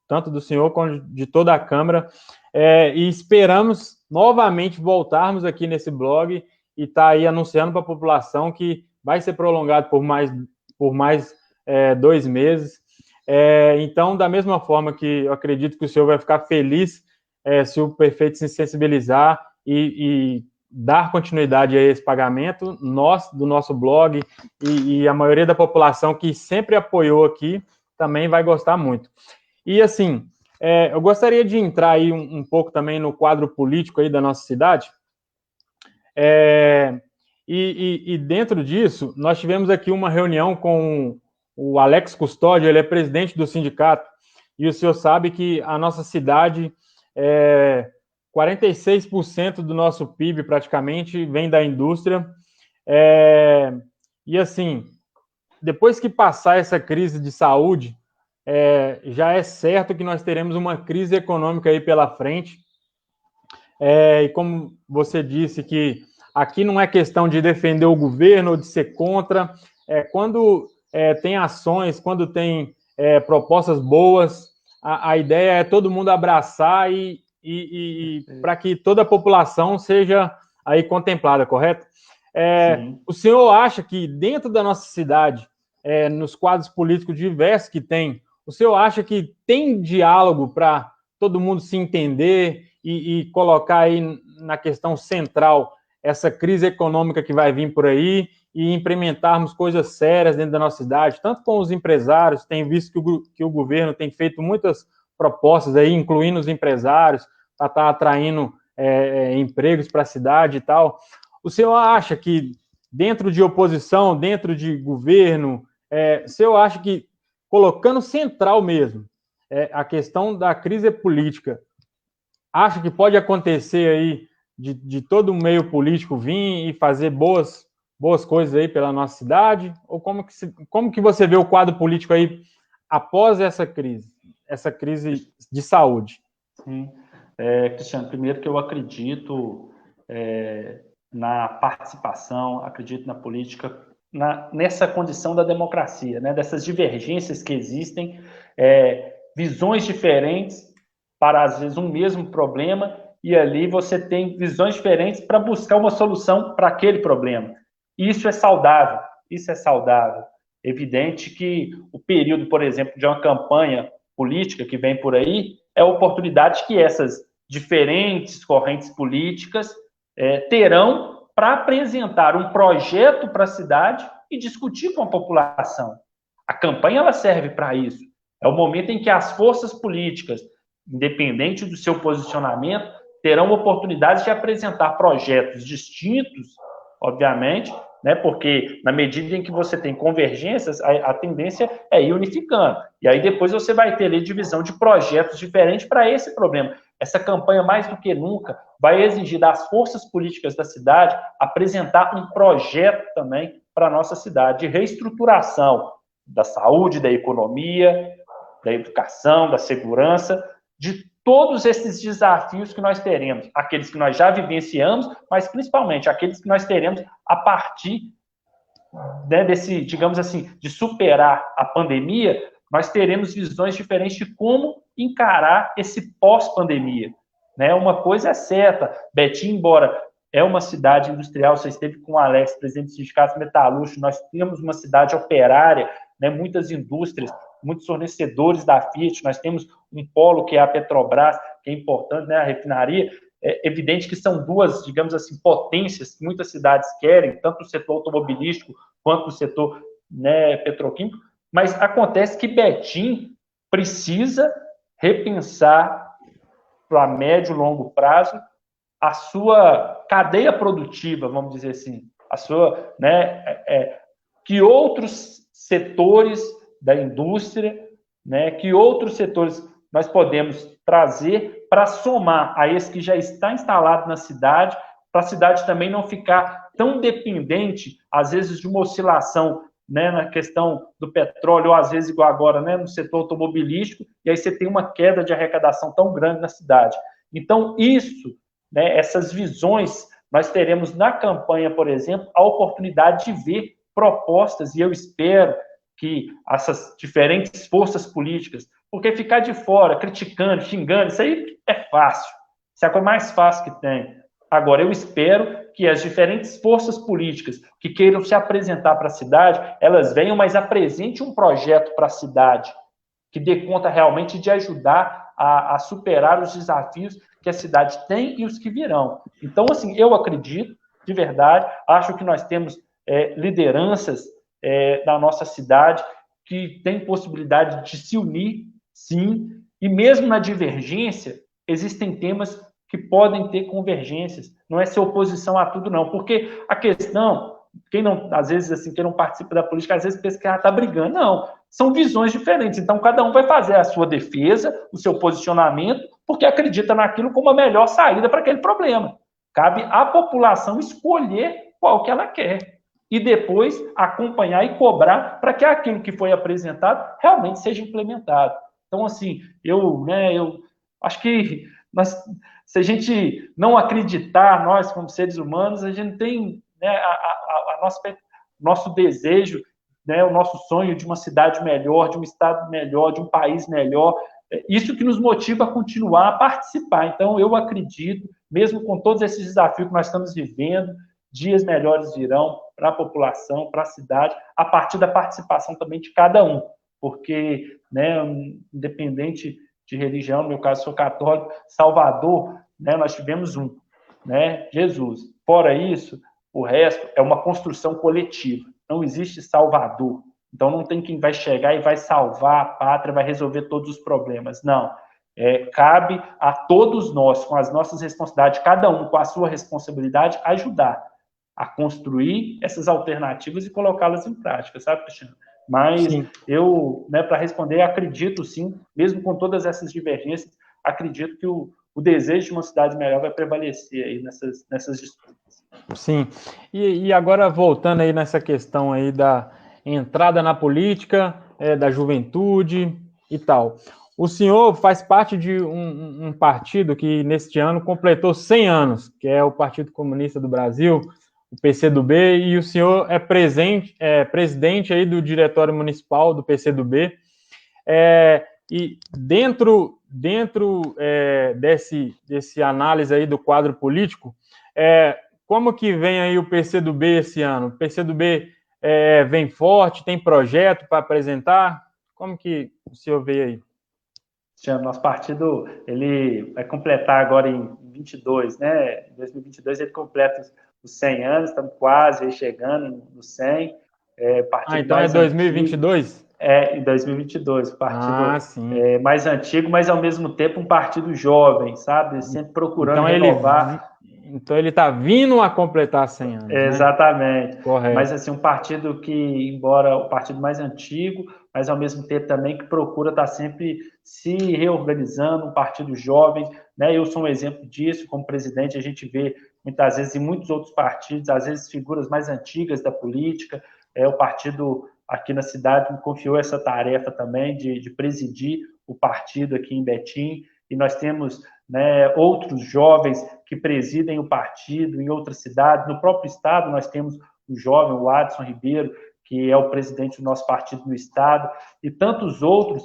tanto do senhor quanto de toda a Câmara, e esperamos novamente voltarmos aqui nesse blog e está aí anunciando para a população que vai ser prolongado por mais 2 meses. Então, da mesma forma que eu acredito que o senhor vai ficar feliz se o prefeito se sensibilizar e dar continuidade a esse pagamento, nós, do nosso blog, e a maioria da população que sempre apoiou aqui, também vai gostar muito. E, assim, eu gostaria de entrar aí um pouco também no quadro político aí da nossa cidade. E dentro disso, nós tivemos aqui uma reunião com o Alex Custódio, ele é presidente do sindicato, e o senhor sabe que a nossa cidade, 46% do nosso PIB praticamente vem da indústria, e assim, depois que passar essa crise de saúde, já é certo que nós teremos uma crise econômica aí pela frente, e como você disse que aqui não é questão de defender o governo ou de ser contra, quando tem ações, quando tem propostas boas, a ideia é todo mundo abraçar e para que toda a população seja aí contemplada, correto? O senhor acha que dentro da nossa cidade, nos quadros políticos diversos que tem, o senhor acha que tem diálogo para todo mundo se entender e colocar aí na questão central essa crise econômica que vai vir por aí e implementarmos coisas sérias dentro da nossa cidade, tanto com os empresários, tem visto que o governo tem feito muitas propostas aí, incluindo os empresários, para estar atraindo empregos para a cidade e tal. O senhor acha que dentro de oposição, dentro de governo, o senhor acha que, colocando central mesmo, a questão da crise política, acha que pode acontecer aí de todo o meio político vir e fazer boas coisas aí pela nossa cidade? Ou como que você vê o quadro político aí após essa crise de saúde? Sim. Cristiano, primeiro que eu acredito na participação, acredito na política, nessa condição da democracia, né? Dessas divergências que existem, visões diferentes para, às vezes, um mesmo problema, e ali você tem visões diferentes para buscar uma solução para aquele problema. Isso é saudável, isso é saudável. Evidente que o período, por exemplo, de uma campanha política que vem por aí, é a oportunidade que essas diferentes correntes políticas terão para apresentar um projeto para a cidade e discutir com a população. A campanha ela serve para isso. É o momento em que as forças políticas, independente do seu posicionamento, terão oportunidade de apresentar projetos distintos, obviamente, né? Porque na medida em que você tem convergências, a tendência é ir unificando. E aí depois você vai ter ali divisão de projetos diferentes para esse problema. Essa campanha, mais do que nunca, vai exigir das forças políticas da cidade apresentar um projeto também para a nossa cidade, de reestruturação da saúde, da economia, da educação, da segurança, de todos esses desafios que nós teremos, aqueles que nós já vivenciamos, mas principalmente aqueles que nós teremos a partir, né, desse, digamos assim, de superar a pandemia, nós teremos visões diferentes de como encarar esse pós-pandemia. Né? Uma coisa é certa, Betim, embora é uma cidade industrial, você esteve com o Alex, presidente do Sindicato Metalúrgico, nós temos uma cidade operária, né, muitas indústrias, muitos fornecedores da Fiat, nós temos um polo que é a Petrobras, que é importante, né, a refinaria. É evidente que são duas, digamos assim, potências que muitas cidades querem, tanto o setor automobilístico quanto o setor, né, petroquímico, mas acontece que Betim precisa repensar para médio e longo prazo a sua cadeia produtiva, vamos dizer assim, a sua, né, que outros setores da indústria, né, que outros setores nós podemos trazer para somar a esse que já está instalado na cidade, para a cidade também não ficar tão dependente, às vezes, de uma oscilação, né, na questão do petróleo, ou às vezes igual agora, né, no setor automobilístico, e aí você tem uma queda de arrecadação tão grande na cidade. Então, isso, né, essas visões, nós teremos na campanha, por exemplo, a oportunidade de ver propostas, e eu espero que essas diferentes forças políticas, porque ficar de fora, criticando, xingando, isso aí é fácil. Isso é a coisa mais fácil que tem. Agora, eu espero que as diferentes forças políticas que queiram se apresentar para a cidade, elas venham, mas apresentem um projeto para a cidade, que dê conta realmente de ajudar a superar os desafios que a cidade tem e os que virão. Então, assim, eu acredito, de verdade, acho que nós temos lideranças da nossa cidade que têm possibilidade de se unir, sim, e mesmo na divergência, existem temas que podem ter convergências. Não é ser oposição a tudo, não. Porque a questão, quem não, às vezes, assim, quem não participa da política, às vezes pensa que está brigando. Não, são visões diferentes. Então, cada um vai fazer a sua defesa, o seu posicionamento, porque acredita naquilo como a melhor saída para aquele problema. Cabe à população escolher qual que ela quer. E depois acompanhar e cobrar para que aquilo que foi apresentado realmente seja implementado. Então, assim, eu acho que se a gente não acreditar, nós como seres humanos, a gente tem, né, nosso desejo, né, o nosso sonho de uma cidade melhor, de um estado melhor, de um país melhor, isso que nos motiva a continuar a participar. Então, eu acredito, mesmo com todos esses desafios que nós estamos vivendo, dias melhores virão para a população, para a cidade, a partir da participação também de cada um, porque, né, independente de religião, no meu caso sou católico, Salvador, né, nós tivemos um, né, Jesus. Fora isso, o resto é uma construção coletiva. Não existe Salvador. Então não tem quem vai chegar e vai salvar a pátria, vai resolver todos os problemas. Não. Cabe a todos nós, com as nossas responsabilidades, cada um com a sua responsabilidade, ajudar a construir essas alternativas e colocá-las em prática, sabe, Cristiano? Mas sim, eu, né, para responder, acredito sim, mesmo com todas essas divergências, acredito que o desejo de uma cidade melhor vai prevalecer aí nessas disputas. Sim, e agora voltando aí nessa questão aí da entrada na política, da juventude e tal. O senhor faz parte de um partido que neste ano completou 100 anos, que é o Partido Comunista do Brasil, o PCdoB, e o senhor é presidente aí do Diretório Municipal do PCdoB. E dentro desse análise aí do quadro político, como que vem aí o PCdoB esse ano? O PCdoB vem forte, tem projeto para apresentar? Como que o senhor vê aí? Nosso partido, ele vai completar agora em 22, né? Em 2022 ele completa os 100 anos, estamos quase aí chegando no 100. Então é 2022? Em 2022, o partido mais antigo, mas ao mesmo tempo um partido jovem, sabe? Sempre procurando renovar. Então ele está vindo a completar 100 anos, exatamente. Né? Correto. Mas assim, um partido que, embora o partido mais antigo, mas ao mesmo tempo também que procura estar sempre se reorganizando, um partido jovem, né? Eu sou um exemplo disso, como presidente, a gente vê muitas vezes em muitos outros partidos, às vezes figuras mais antigas da política, o partido aqui na cidade me confiou essa tarefa também de presidir o partido aqui em Betim, e nós temos, né, outros jovens que presidem o partido em outras cidades. No próprio estado nós temos o jovem, o Adson Ribeiro, que é o presidente do nosso partido no estado, e tantos outros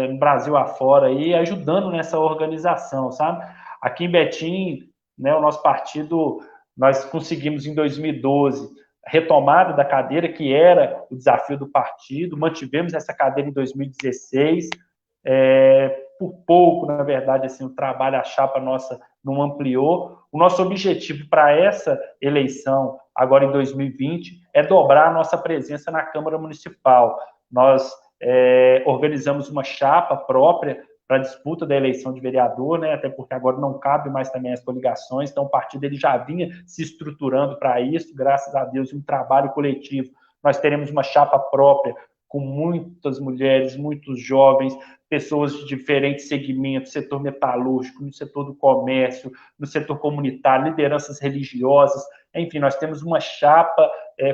no Brasil afora, aí, ajudando nessa organização, sabe? Aqui em Betim, né, o nosso partido, nós conseguimos em 2012 retomada da cadeira, que era o desafio do partido, mantivemos essa cadeira em 2016, por pouco, na verdade, assim, o trabalho, a chapa nossa não ampliou. O nosso objetivo para essa eleição, agora em 2020, é dobrar a nossa presença na Câmara Municipal. Nós organizamos uma chapa própria para a disputa da eleição de vereador, né? Até porque agora não cabe mais também as coligações, então o partido ele já vinha se estruturando para isso, graças a Deus, um trabalho coletivo. Nós teremos uma chapa própria com muitas mulheres, muitos jovens, pessoas de diferentes segmentos, setor metalúrgico, no setor do comércio, no setor comunitário, lideranças religiosas, enfim, nós temos uma chapa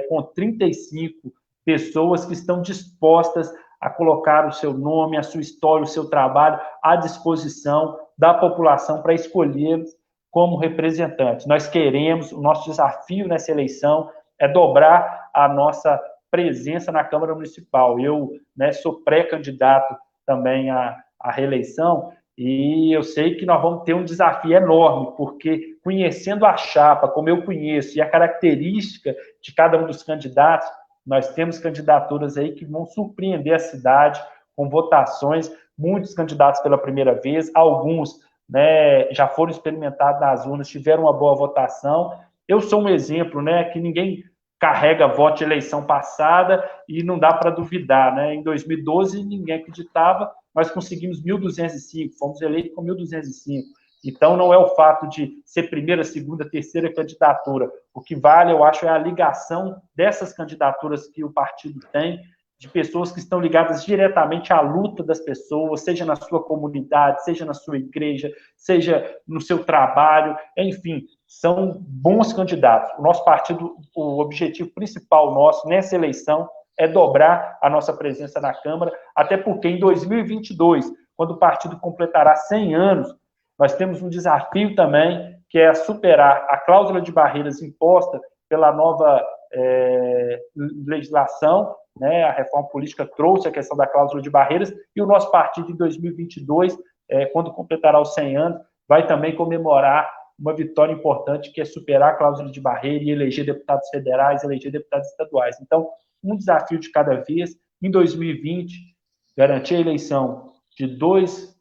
com 35 pessoas que estão dispostas a colocar o seu nome, a sua história, o seu trabalho à disposição da população para escolhê-los como representantes. Nós queremos, o nosso desafio nessa eleição é dobrar a nossa presença na Câmara Municipal. Eu, né, sou pré-candidato também à reeleição E eu sei que nós vamos ter um desafio enorme, porque conhecendo a chapa, como eu conheço, e a característica de cada um dos candidatos, nós temos candidaturas aí que vão surpreender a cidade com votações, muitos candidatos pela primeira vez, alguns, né, já foram experimentados nas urnas, tiveram uma boa votação. Eu sou um exemplo, né, que ninguém carrega voto de eleição passada e não dá para duvidar, né? Em 2012 ninguém acreditava, nós conseguimos 1.205, fomos eleitos com 1.205. Então, não é o fato de ser primeira, segunda, terceira candidatura. O que vale, eu acho, é a ligação dessas candidaturas que o partido tem, de pessoas que estão ligadas diretamente à luta das pessoas, seja na sua comunidade, seja na sua igreja, seja no seu trabalho, enfim, são bons candidatos. O nosso partido, o objetivo principal nosso nessa eleição é dobrar a nossa presença na Câmara, até porque em 2022, quando o partido completará 100 anos, nós temos um desafio também, que é superar a cláusula de barreiras imposta pela nova legislação, né? A reforma política trouxe a questão da cláusula de barreiras, e o nosso partido, em 2022, quando completará os 100 anos, vai também comemorar uma vitória importante, que é superar a cláusula de barreira e eleger deputados federais, eleger deputados estaduais. Então, um desafio de cada vez. Em 2020, garantir a eleição de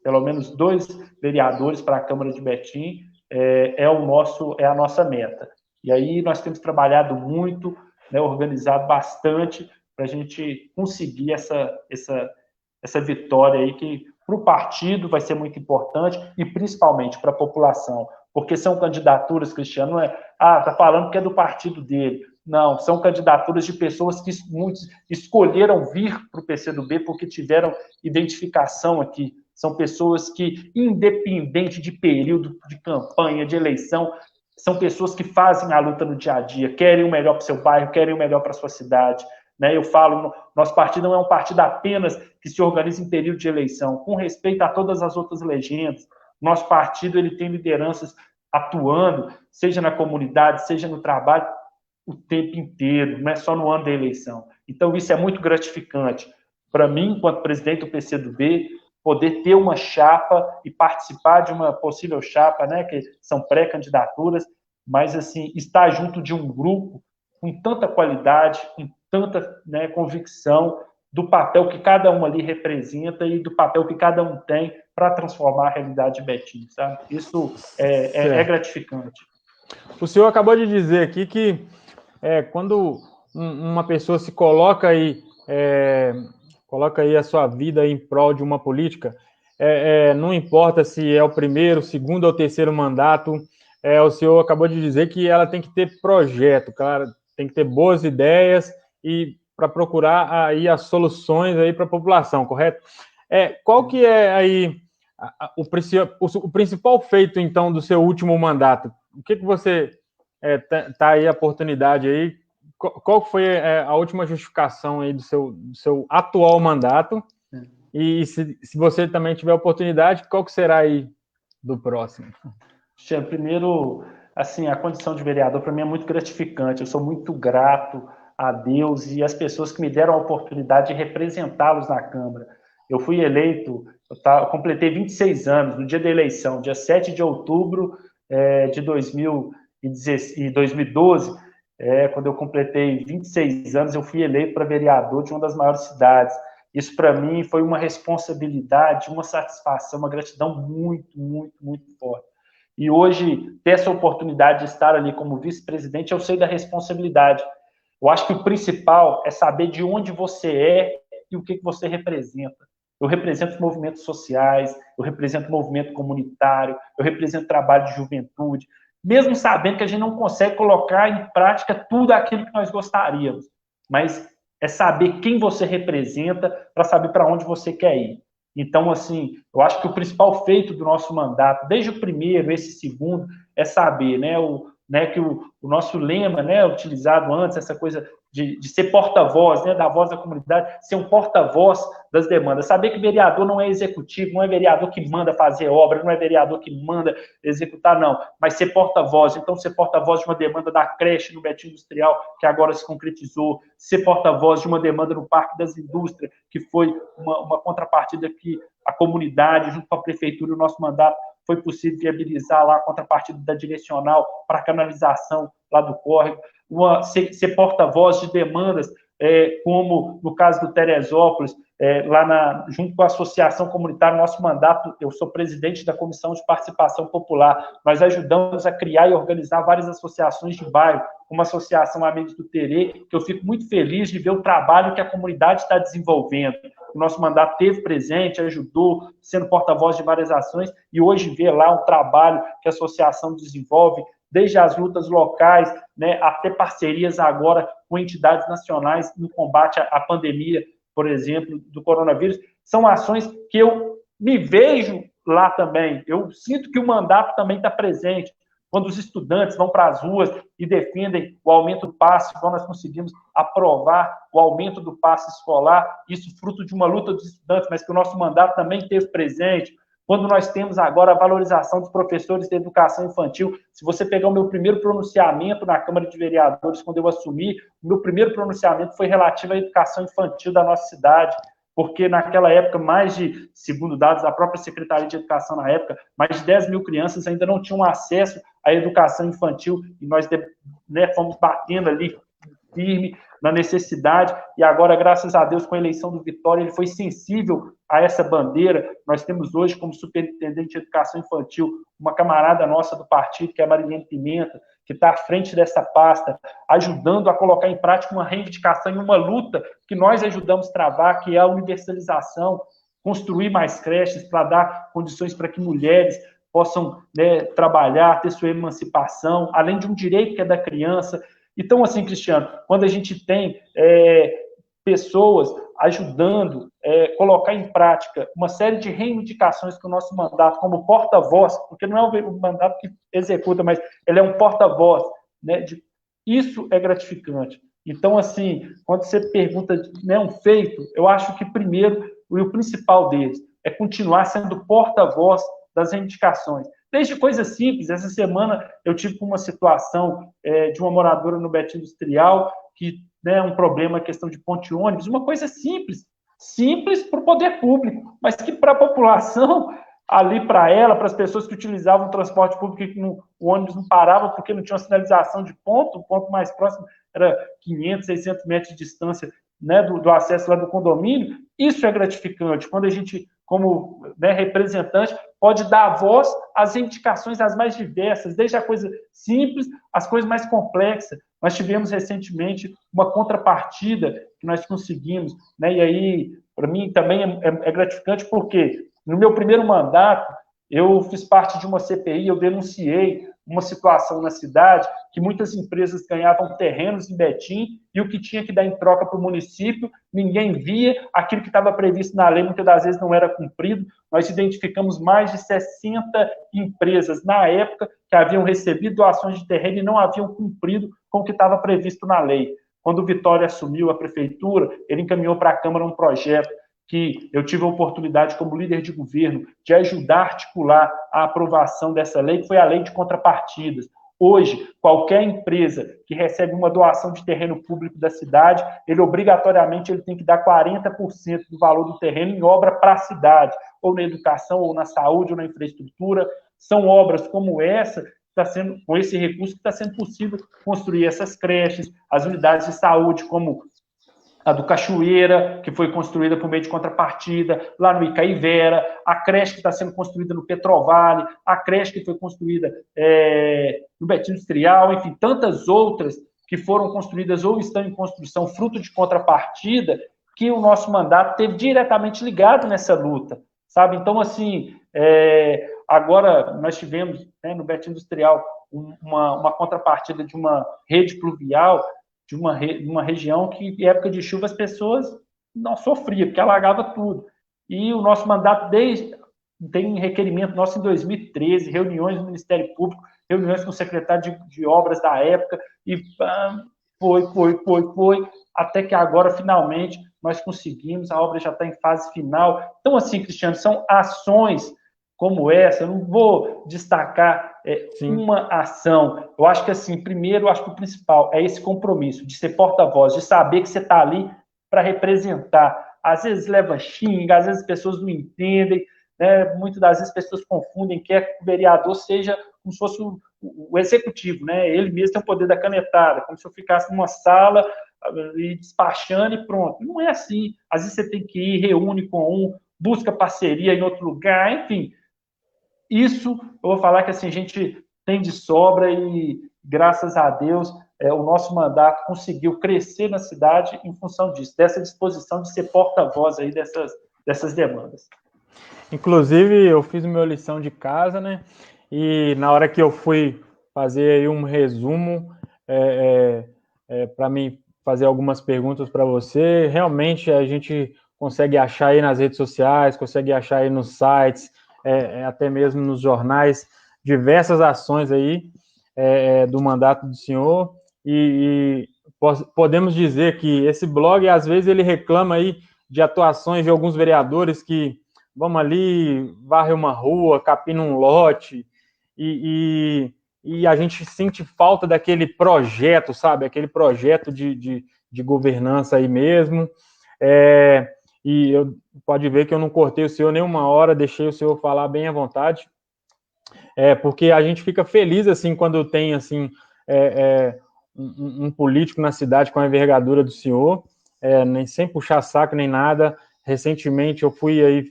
pelo menos dois vereadores para a Câmara de Betim é a nossa meta. E aí nós temos trabalhado muito, né, organizado bastante para a gente conseguir essa vitória aí, que para o partido vai ser muito importante e principalmente para a população, porque são candidaturas, Cristiano, não é, tá falando que é do partido dele. Não, são candidaturas de pessoas que muitos escolheram vir para o PCdoB porque tiveram identificação aqui. São pessoas que, independente de período de campanha, de eleição, são pessoas que fazem a luta no dia a dia, querem o melhor para o seu bairro, querem o melhor para a sua cidade. Né? Eu falo, nosso partido não é um partido apenas que se organiza em período de eleição, com respeito a todas as outras legendas. Nosso partido ele tem lideranças atuando, seja na comunidade, seja no trabalho, o tempo inteiro, não é só no ano da eleição. Então, isso é muito gratificante. Para mim, enquanto presidente do PCdoB, poder ter uma chapa e participar de uma possível chapa, né, que são pré-candidaturas, mas, assim, estar junto de um grupo com tanta qualidade, com tanta, né, convicção do papel que cada um ali representa e do papel que cada um tem para transformar a realidade de Betim, sabe? Isso é gratificante. O senhor acabou de dizer aqui que quando uma pessoa se coloca aí a sua vida em prol de uma política, não importa se é o primeiro, segundo ou terceiro mandato, o senhor acabou de dizer que ela tem que ter projeto, claro, tem que ter boas ideias e para procurar aí as soluções aí para a população, correto? Qual que é aí o principal feito, então, do seu último mandato? O que você tá aí a oportunidade aí? Qual foi a última justificação aí do seu atual mandato? E se você também tiver oportunidade, qual que será aí do próximo? Primeiro, assim, a condição de vereador para mim é muito gratificante. Eu sou muito grato a Deus e às pessoas que me deram a oportunidade de representá-los na Câmara. Eu fui eleito, eu completei 26 anos no dia da eleição, dia 7 de outubro de 2012, quando eu completei 26 anos, eu fui eleito para vereador de uma das maiores cidades. Isso, para mim, foi uma responsabilidade, uma satisfação, uma gratidão muito, muito, muito forte. E hoje, ter essa oportunidade de estar ali como vice-presidente, eu sei da responsabilidade. Eu acho que o principal é saber de onde você é e o que você representa. Eu represento os movimentos sociais, eu represento o movimento comunitário, eu represento o trabalho de juventude, mesmo sabendo que a gente não consegue colocar em prática tudo aquilo que nós gostaríamos, mas é saber quem você representa para saber para onde você quer ir. Então, assim, eu acho que o principal feito do nosso mandato, desde o primeiro, esse segundo, é saber, né, que o nosso lema, né, utilizado antes, essa coisa de ser porta-voz, né, da voz da comunidade, ser um porta-voz das demandas. Saber que vereador não é executivo, não é vereador que manda fazer obra, não é vereador que manda executar, não, mas ser porta-voz. Então, ser porta-voz de uma demanda da creche no Betim Industrial, que agora se concretizou, ser porta-voz de uma demanda no Parque das Indústrias, que foi uma contrapartida que a comunidade, junto com a prefeitura, o nosso mandato, foi possível viabilizar lá a contrapartida da direcional para a canalização lá do córrego, ser porta-voz de demandas, como no caso do Teresópolis, junto com a Associação Comunitária, nosso mandato, eu sou presidente da Comissão de Participação Popular, nós ajudamos a criar e organizar várias associações de bairro, como a Associação Amigos do Terê, que eu fico muito feliz de ver o trabalho que a comunidade está desenvolvendo. O nosso mandato teve presente, ajudou, sendo porta-voz de várias ações, e hoje vê lá um trabalho que a associação desenvolve, desde as lutas locais, né, até parcerias agora com entidades nacionais no combate à pandemia, por exemplo, do coronavírus. São ações que eu me vejo lá também. Eu sinto que o mandato também está presente. Quando os estudantes vão para as ruas e defendem o aumento do passe, quando nós conseguimos aprovar o aumento do passe escolar, isso fruto de uma luta dos estudantes, mas que o nosso mandato também teve presente. Quando nós temos agora a valorização dos professores de educação infantil, se você pegar o meu primeiro pronunciamento na Câmara de Vereadores, quando eu assumi, o meu primeiro pronunciamento foi relativo à educação infantil da nossa cidade, porque naquela época, segundo dados da própria Secretaria de Educação na época, mais de 10 mil crianças ainda não tinham acesso à educação infantil, e nós, né, fomos batendo ali firme na necessidade, e agora, graças a Deus, com a eleição do Vitória, ele foi sensível a essa bandeira. Nós temos hoje, como superintendente de educação infantil, uma camarada nossa do partido, que é a Marilene Pimenta, que está à frente dessa pasta, ajudando a colocar em prática uma reivindicação e uma luta que nós ajudamos a travar, que é a universalização, construir mais creches para dar condições para que mulheres possam, né, trabalhar, ter sua emancipação, além de um direito que é da criança. Então, assim, Cristiano, quando a gente tem pessoas ajudando a colocar em prática uma série de reivindicações que o nosso mandato, como porta-voz, porque não é o mandato que executa, mas ele é um porta-voz, né, isso é gratificante. Então, assim, quando você pergunta, né, um feito, eu acho que primeiro, e o principal deles, é continuar sendo porta-voz das reivindicações. Desde coisas simples. Essa semana eu tive uma situação de uma moradora no Betim Industrial, que, né, um problema, questão de ponte ônibus, uma coisa simples para o poder público, mas que para a população, ali para ela, para as pessoas que utilizavam o transporte público, que o ônibus não parava porque não tinha uma sinalização de ponto, o ponto mais próximo era 500, 600 metros de distância, né, do acesso lá do condomínio. Isso é gratificante, quando a gente, como, né, representante, pode dar voz às reivindicações as mais diversas, desde a coisa simples às coisas mais complexas. Nós tivemos recentemente uma contrapartida que nós conseguimos, né, e aí, para mim, também é gratificante, porque no meu primeiro mandato, eu fiz parte de uma CPI, eu denunciei uma situação na cidade que muitas empresas ganhavam terrenos em Betim e o que tinha que dar em troca para o município, ninguém via, aquilo que estava previsto na lei muitas das vezes não era cumprido. Nós identificamos mais de 60 empresas na época que haviam recebido doações de terreno e não haviam cumprido com o que estava previsto na lei. Quando o Vitória assumiu a prefeitura, ele encaminhou para a Câmara um projeto que eu tive a oportunidade, como líder de governo, de ajudar a articular a aprovação dessa lei, que foi a lei de contrapartidas. Hoje, qualquer empresa que recebe uma doação de terreno público da cidade, ele obrigatoriamente tem que dar 40% do valor do terreno em obra para a cidade, ou na educação, ou na saúde, ou na infraestrutura. São obras como essa, com esse recurso, que está sendo possível construir essas creches, as unidades de saúde, como a do Cachoeira, que foi construída por meio de contrapartida, lá no Icaivera, a creche que está sendo construída no Petrovale, a creche que foi construída no Betim Industrial, enfim, tantas outras que foram construídas ou estão em construção, fruto de contrapartida, que o nosso mandato teve diretamente ligado nessa luta, sabe? Então, assim, agora nós tivemos, né, no Betim Industrial uma contrapartida de uma rede pluvial, de uma região que, em época de chuva, as pessoas não sofriam, porque alagava tudo. E o nosso mandato, tem requerimento nosso em 2013, reuniões no Ministério Público, reuniões com o secretário de obras da época, e até que agora, finalmente, nós conseguimos, a obra já está em fase final. Então, assim, Cristiano, são ações como essa, eu não vou destacar uma ação. Eu acho que, assim, primeiro, eu acho que o principal é esse compromisso de ser porta-voz, de saber que você está ali para representar. Às vezes leva xinga, às vezes as pessoas não entendem, né? Muitas das vezes as pessoas confundem, quer que o vereador seja como se fosse o executivo, né? Ele mesmo tem o poder da canetada, como se eu ficasse numa sala e despachando e pronto. Não é assim. Às vezes você tem que ir, reúne com um, busca parceria em outro lugar, enfim. Isso, eu vou falar que assim, a gente tem de sobra e, graças a Deus, o nosso mandato conseguiu crescer na cidade em função disso, dessa disposição de ser porta-voz aí dessas demandas. Inclusive, eu fiz minha lição de casa, né? E na hora que eu fui fazer aí um resumo para mim fazer algumas perguntas para você, realmente a gente consegue achar aí nas redes sociais, consegue achar aí nos sites, até mesmo nos jornais, diversas ações aí do mandato do senhor e podemos dizer que esse blog, às vezes, ele reclama aí de atuações de alguns vereadores que vamos ali, varre uma rua, capina um lote, e a gente sente falta daquele projeto, sabe? Aquele projeto de governança aí mesmo. E pode ver que eu não cortei o senhor nenhuma hora, deixei o senhor falar bem à vontade. Porque a gente fica feliz, assim, quando tem, assim, um político na cidade com a envergadura do senhor, nem sem puxar saco nem nada. Recentemente eu fui aí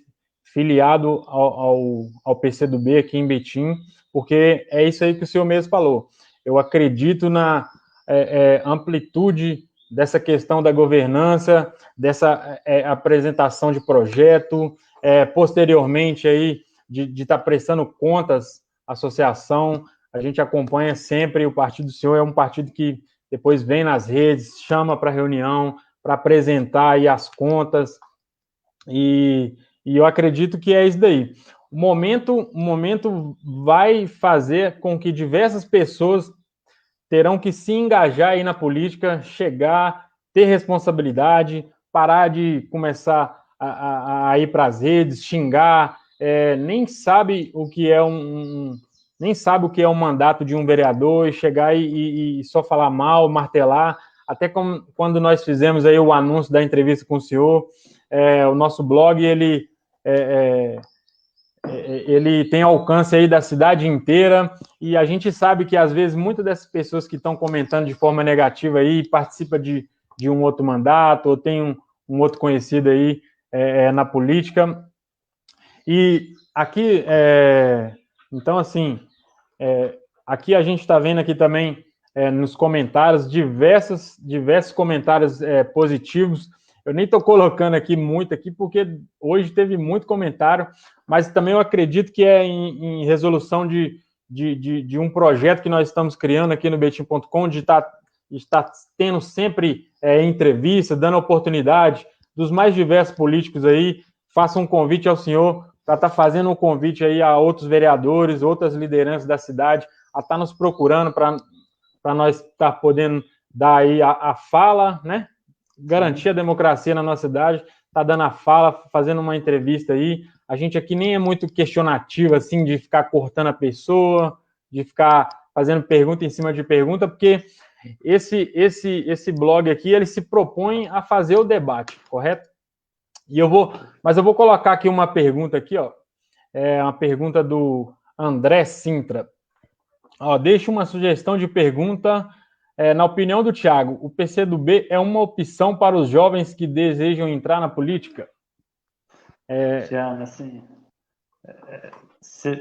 filiado ao PCdoB aqui em Betim, porque é isso aí que o senhor mesmo falou. Eu acredito na amplitude dessa questão da governança, dessa apresentação de projeto, posteriormente aí de estar prestando contas à associação. A gente acompanha sempre, o partido do senhor é um partido que depois vem nas redes, chama para reunião, para apresentar aí as contas, e eu acredito que é isso daí. O momento vai fazer com que diversas pessoas terão que se engajar aí na política, chegar, ter responsabilidade, parar de começar a ir para as redes, xingar, nem sabe o que é nem sabe o que é um mandato de um vereador, e chegar e só falar mal, martelar. Até como quando nós fizemos aí o anúncio da entrevista com o senhor, o nosso blog, ele tem alcance aí da cidade inteira, e a gente sabe que, às vezes, muitas dessas pessoas que estão comentando de forma negativa aí, participa de um outro mandato, ou tem um outro conhecido aí na política. E aqui, então, assim, aqui a gente está vendo aqui também nos comentários diversos comentários positivos. Eu nem estou colocando aqui muito aqui, porque hoje teve muito comentário, mas também eu acredito que é em resolução de um projeto que nós estamos criando aqui no Betim.com, de estar tendo sempre entrevista, dando oportunidade dos mais diversos políticos aí. Faça um convite ao senhor para estar fazendo um convite aí a outros vereadores, outras lideranças da cidade, a estar nos procurando para nós estar podendo dar aí a fala, né? Garantir a democracia na nossa cidade, tá dando a fala, fazendo uma entrevista aí. A gente aqui nem é muito questionativo, assim, de ficar cortando a pessoa, de ficar fazendo pergunta em cima de pergunta, porque esse blog aqui, ele se propõe a fazer o debate, correto? Mas eu vou colocar aqui uma pergunta aqui, ó. Uma pergunta do André Sintra. Deixa uma sugestão de pergunta. Na opinião do Thiago, o PCdoB é uma opção para os jovens que desejam entrar na política? Tiana, assim,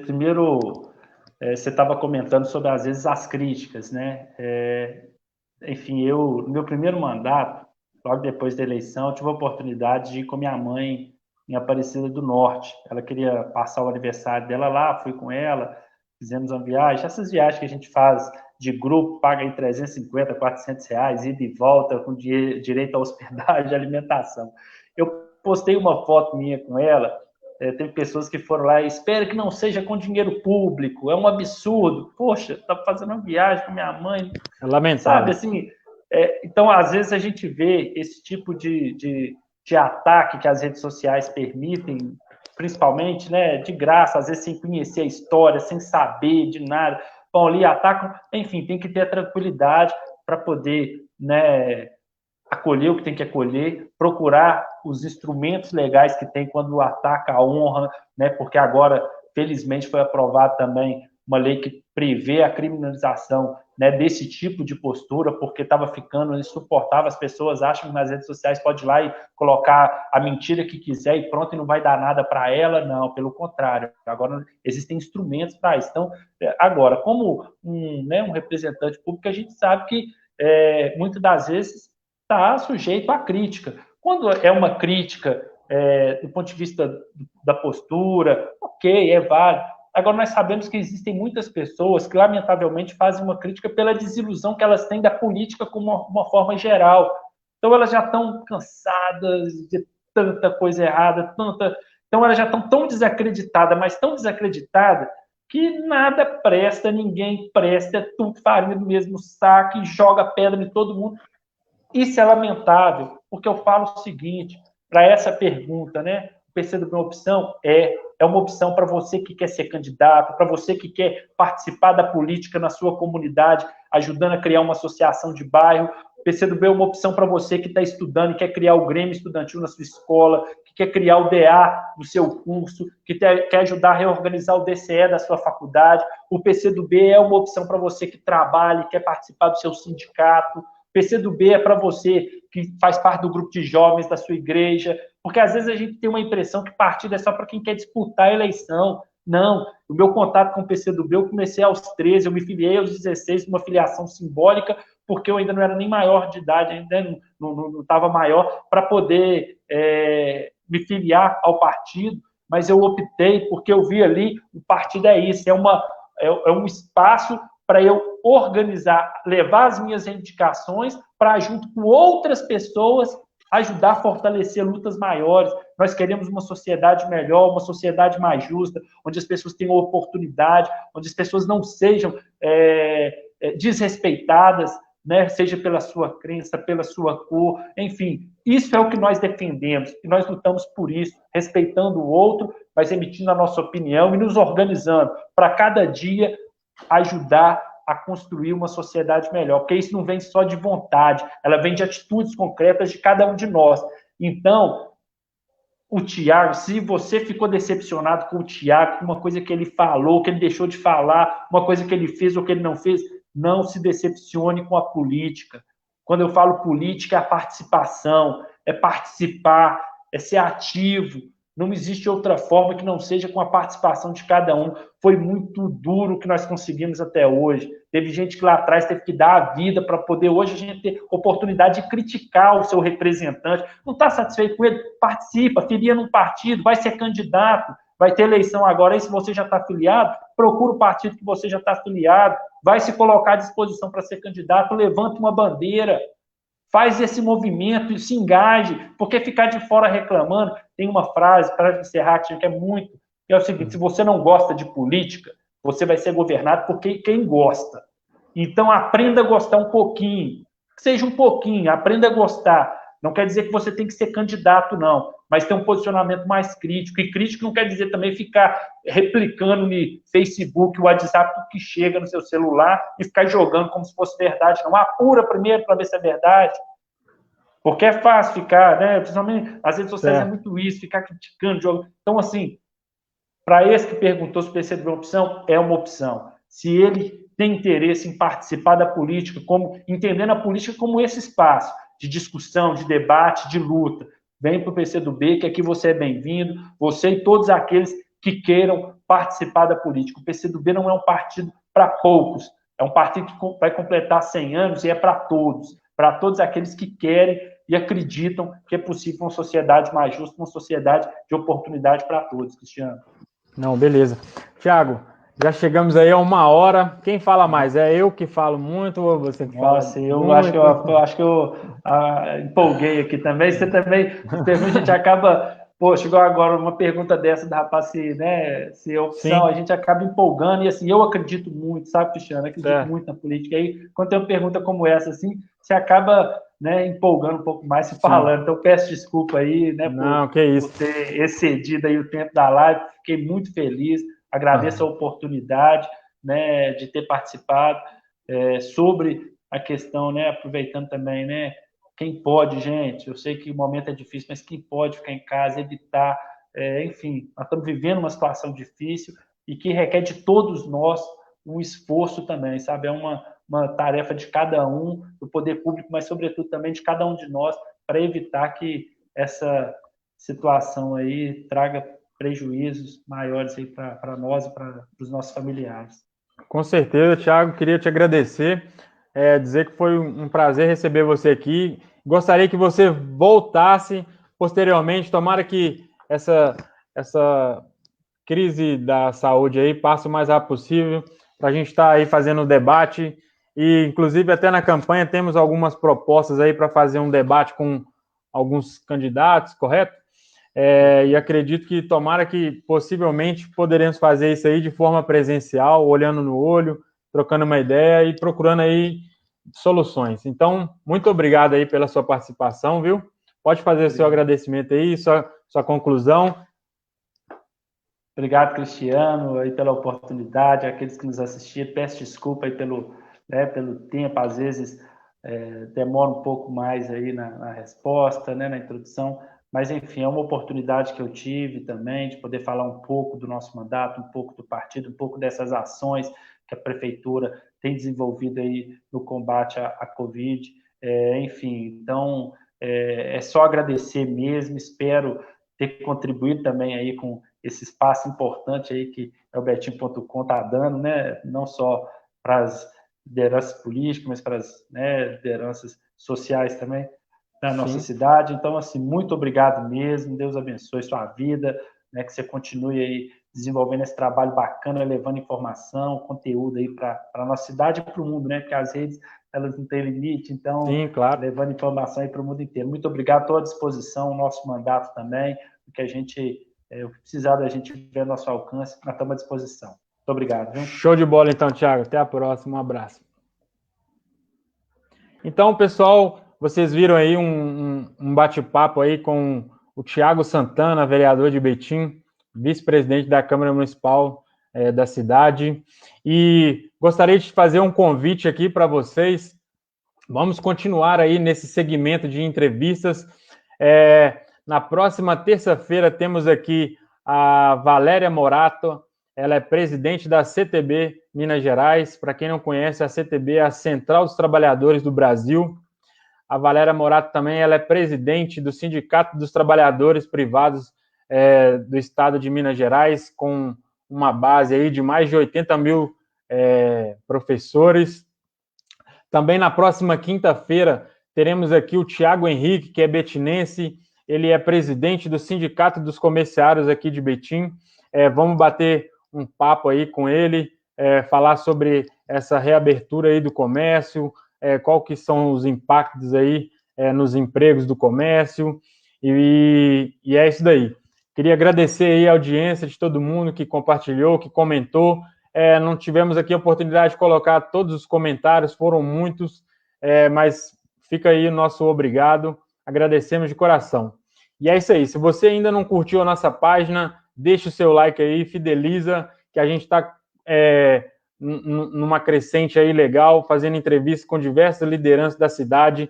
primeiro, você estava comentando sobre, às vezes, as críticas, né? Enfim, no meu primeiro mandato, logo depois da eleição, eu tive a oportunidade de ir com minha mãe em Aparecida do Norte. Ela queria passar o aniversário dela lá, fui com ela, fizemos uma viagem. Essas viagens que a gente faz de grupo, paga em 350, 400 reais, ida e volta, com direito à hospedagem, alimentação. Eu postei uma foto minha com ela, tem pessoas que foram lá e espero que não seja com dinheiro público, é um absurdo. Poxa, tá fazendo uma viagem com minha mãe. É lamentável. Sabe, assim, Então, às vezes, a gente vê esse tipo de ataque que as redes sociais permitem, principalmente, né, de graça, às vezes sem conhecer a história, sem saber de nada, vão ali, atacam, enfim, tem que ter a tranquilidade para poder, né, acolher o que tem que acolher, procurar os instrumentos legais que tem quando ataca a honra, né, porque agora, felizmente, foi aprovada também uma lei que prevê a criminalização, né, desse tipo de postura, porque estava ficando insuportável. As pessoas acham que nas redes sociais pode ir lá e colocar a mentira que quiser e pronto, e não vai dar nada para ela. Não, pelo contrário. Agora existem instrumentos para isso. Então, agora, como um representante público, a gente sabe que muitas das vezes está sujeito à crítica. Quando é uma crítica do ponto de vista da postura, ok, é válido. Agora, nós sabemos que existem muitas pessoas que, lamentavelmente, fazem uma crítica pela desilusão que elas têm da política como uma forma geral. Então, elas já estão cansadas de tanta coisa errada, então elas já estão tão desacreditadas, mas tão desacreditadas, que nada presta, ninguém presta, é tudo farinha do mesmo saco, e joga pedra em todo mundo. Isso é lamentável, porque eu falo o seguinte, para essa pergunta, né? O PCdoB é uma opção? É uma opção para você que quer ser candidato, para você que quer participar da política na sua comunidade, ajudando a criar uma associação de bairro. O PCdoB é uma opção para você que está estudando e quer criar o Grêmio Estudantil na sua escola, que quer criar o DA no seu curso, que quer ajudar a reorganizar o DCE da sua faculdade. O PCdoB é uma opção para você que trabalha e quer participar do seu sindicato. PCdoB é para você que faz parte do grupo de jovens da sua igreja, porque às vezes a gente tem uma impressão que partido é só para quem quer disputar a eleição. Não, o meu contato com o PCdoB eu comecei aos 13, eu me filiei aos 16, uma filiação simbólica, porque eu ainda não era nem maior de idade, ainda não estava maior para poder me filiar ao partido, mas eu optei porque eu vi ali, o partido é isso, é um espaço para eu organizar, levar as minhas reivindicações para, junto com outras pessoas, ajudar a fortalecer lutas maiores. Nós queremos uma sociedade melhor, uma sociedade mais justa, onde as pessoas tenham oportunidade, onde as pessoas não sejam desrespeitadas, né? Seja pela sua crença, pela sua cor, enfim. Isso é o que nós defendemos, e nós lutamos por isso, respeitando o outro, mas emitindo a nossa opinião e nos organizando para cada dia ajudar a construir uma sociedade melhor, porque isso não vem só de vontade, ela vem de atitudes concretas de cada um de nós. Então, o Thiago, se você ficou decepcionado com o Thiago, com uma coisa que ele falou, que ele deixou de falar, uma coisa que ele fez ou que ele não fez, não se decepcione com a política. Quando eu falo política, é a participação, é participar, é ser ativo. Não existe outra forma que não seja com a participação de cada um. Foi muito duro o que nós conseguimos até hoje. Teve gente que lá atrás teve que dar a vida para poder hoje a gente ter oportunidade de criticar o seu representante. Não está satisfeito com ele? Participa, filia num partido, vai ser candidato, vai ter eleição agora. Aí, se você já está afiliado, procura o partido que você já está afiliado, vai se colocar à disposição para ser candidato, levanta uma bandeira, faz esse movimento e se engaje, porque ficar de fora reclamando. Tem uma frase, para encerrar, que é o seguinte: se você não gosta de política, você vai ser governado por quem gosta. Então, aprenda a gostar um pouquinho, que seja um pouquinho, aprenda a gostar. Não quer dizer que você tem que ser candidato, não, mas ter um posicionamento mais crítico. E crítico não quer dizer também ficar replicando no Facebook, o WhatsApp, tudo que chega no seu celular e ficar jogando como se fosse verdade. Não, apura primeiro para ver se é verdade. Porque é fácil ficar, né? Principalmente as redes sociais é muito isso, ficar criticando, jogando. Então, assim, para esse que perguntou se o PCdoB é uma opção, é uma opção. Se ele tem interesse em participar da política, entendendo a política como esse espaço de discussão, de debate, de luta, vem para o PCdoB, que aqui você é bem-vindo, você e todos aqueles que queiram participar da política. O PCdoB não é um partido para poucos, é um partido que vai completar 100 anos e é para todos aqueles que querem e acreditam que é possível uma sociedade mais justa, uma sociedade de oportunidade para todos, Cristiano. Não, beleza. Thiago, já chegamos aí a 1 hora. Quem fala mais? É eu que falo muito ou você que fala? Nossa, eu acho que eu empolguei aqui também. Você também, a gente acaba... Pô, chegou agora uma pergunta dessa da rapaz, se é opção, sim, a gente acaba empolgando. E assim, eu acredito muito, sabe, Cristiano? Acredito muito na política. Aí, quando tem uma pergunta como essa, assim, você acaba, né, empolgando um pouco mais se falando. Então, peço desculpa aí, né, por ter excedido aí o tempo da live. Fiquei muito feliz, agradeço a oportunidade, né, de ter participado sobre a questão, né, aproveitando também, né, quem pode, gente, eu sei que o momento é difícil, mas quem pode ficar em casa, evitar, enfim, nós estamos vivendo uma situação difícil e que requer de todos nós um esforço também, sabe? É uma tarefa de cada um, do poder público, mas sobretudo também de cada um de nós, para evitar que essa situação aí traga prejuízos maiores aí para nós e para os nossos familiares. Com certeza, Thiago, queria te agradecer, dizer que foi um prazer receber você aqui. Gostaria que você voltasse posteriormente, tomara que essa crise da saúde aí passe o mais rápido possível, para a gente estar aí fazendo um debate, e inclusive até na campanha temos algumas propostas aí para fazer um debate com alguns candidatos, correto? E acredito que tomara que possivelmente poderemos fazer isso aí de forma presencial, olhando no olho, trocando uma ideia e procurando aí soluções. Então, muito obrigado aí pela sua participação, viu? Pode fazer seu agradecimento aí, sua conclusão. Obrigado, Cristiano, aí pela oportunidade, aqueles que nos assistiram, peço desculpa aí pelo tempo, às vezes demora um pouco mais aí na resposta, né, na introdução, mas enfim, é uma oportunidade que eu tive também de poder falar um pouco do nosso mandato, um pouco do partido, um pouco dessas ações que a prefeitura tem desenvolvido aí no combate à Covid, enfim, então é só agradecer mesmo, espero ter contribuído também aí com esse espaço importante aí que o Betim.com está dando, né? Não só para as lideranças políticas, mas para as lideranças sociais também da nossa cidade. Então, assim, muito obrigado mesmo, Deus abençoe sua vida, né? Que você continue aí desenvolvendo esse trabalho bacana, levando informação, conteúdo aí para a nossa cidade e para o mundo, né? Porque as redes, elas não têm limite, então, sim, claro, levando informação aí para o mundo inteiro. Muito obrigado, estou à disposição, o nosso mandato também, o que a gente o que precisar da gente ver ao nosso alcance, nós estamos à disposição. Muito obrigado. Viu? Show de bola, então, Thiago. Até a próxima. Um abraço. Então, pessoal, vocês viram aí um bate-papo aí com o Thiago Santana, vereador de Betim, vice-presidente da Câmara Municipal da cidade. E gostaria de fazer um convite aqui para vocês. Vamos continuar aí nesse segmento de entrevistas. Na próxima terça-feira temos aqui a Valéria Morato, ela é presidente da CTB Minas Gerais. Para quem não conhece, a CTB é a Central dos Trabalhadores do Brasil. A Valéria Morato também ela é presidente do Sindicato dos Trabalhadores Privados do Estado de Minas Gerais, com uma base aí de mais de 80 mil professores. Também na próxima quinta-feira teremos aqui o Thiago Henrique, que é betinense. Ele é presidente do Sindicato dos Comerciários aqui de Betim. Vamos bater um papo aí com ele, falar sobre essa reabertura aí do comércio, qual que são os impactos aí nos empregos do comércio, e é isso daí. Queria agradecer aí a audiência de todo mundo que compartilhou, que comentou. Não tivemos aqui a oportunidade de colocar todos os comentários, foram muitos, mas fica aí o nosso obrigado, agradecemos de coração. E é isso aí, se você ainda não curtiu a nossa página, deixa o seu like aí, fideliza, que a gente está numa crescente aí legal, fazendo entrevistas com diversas lideranças da cidade.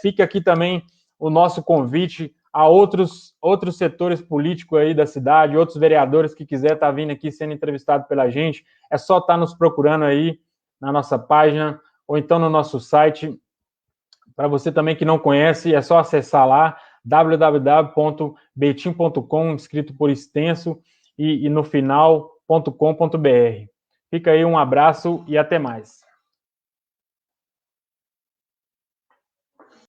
Fica aqui também o nosso convite a outros setores políticos aí da cidade, outros vereadores que quiser estar vindo aqui sendo entrevistado pela gente, é só estar nos procurando aí na nossa página, ou então no nosso site. Para você também que não conhece, é só acessar lá, www.betim.com, escrito por extenso, e no final, .com.br. Fica aí, um abraço e até mais.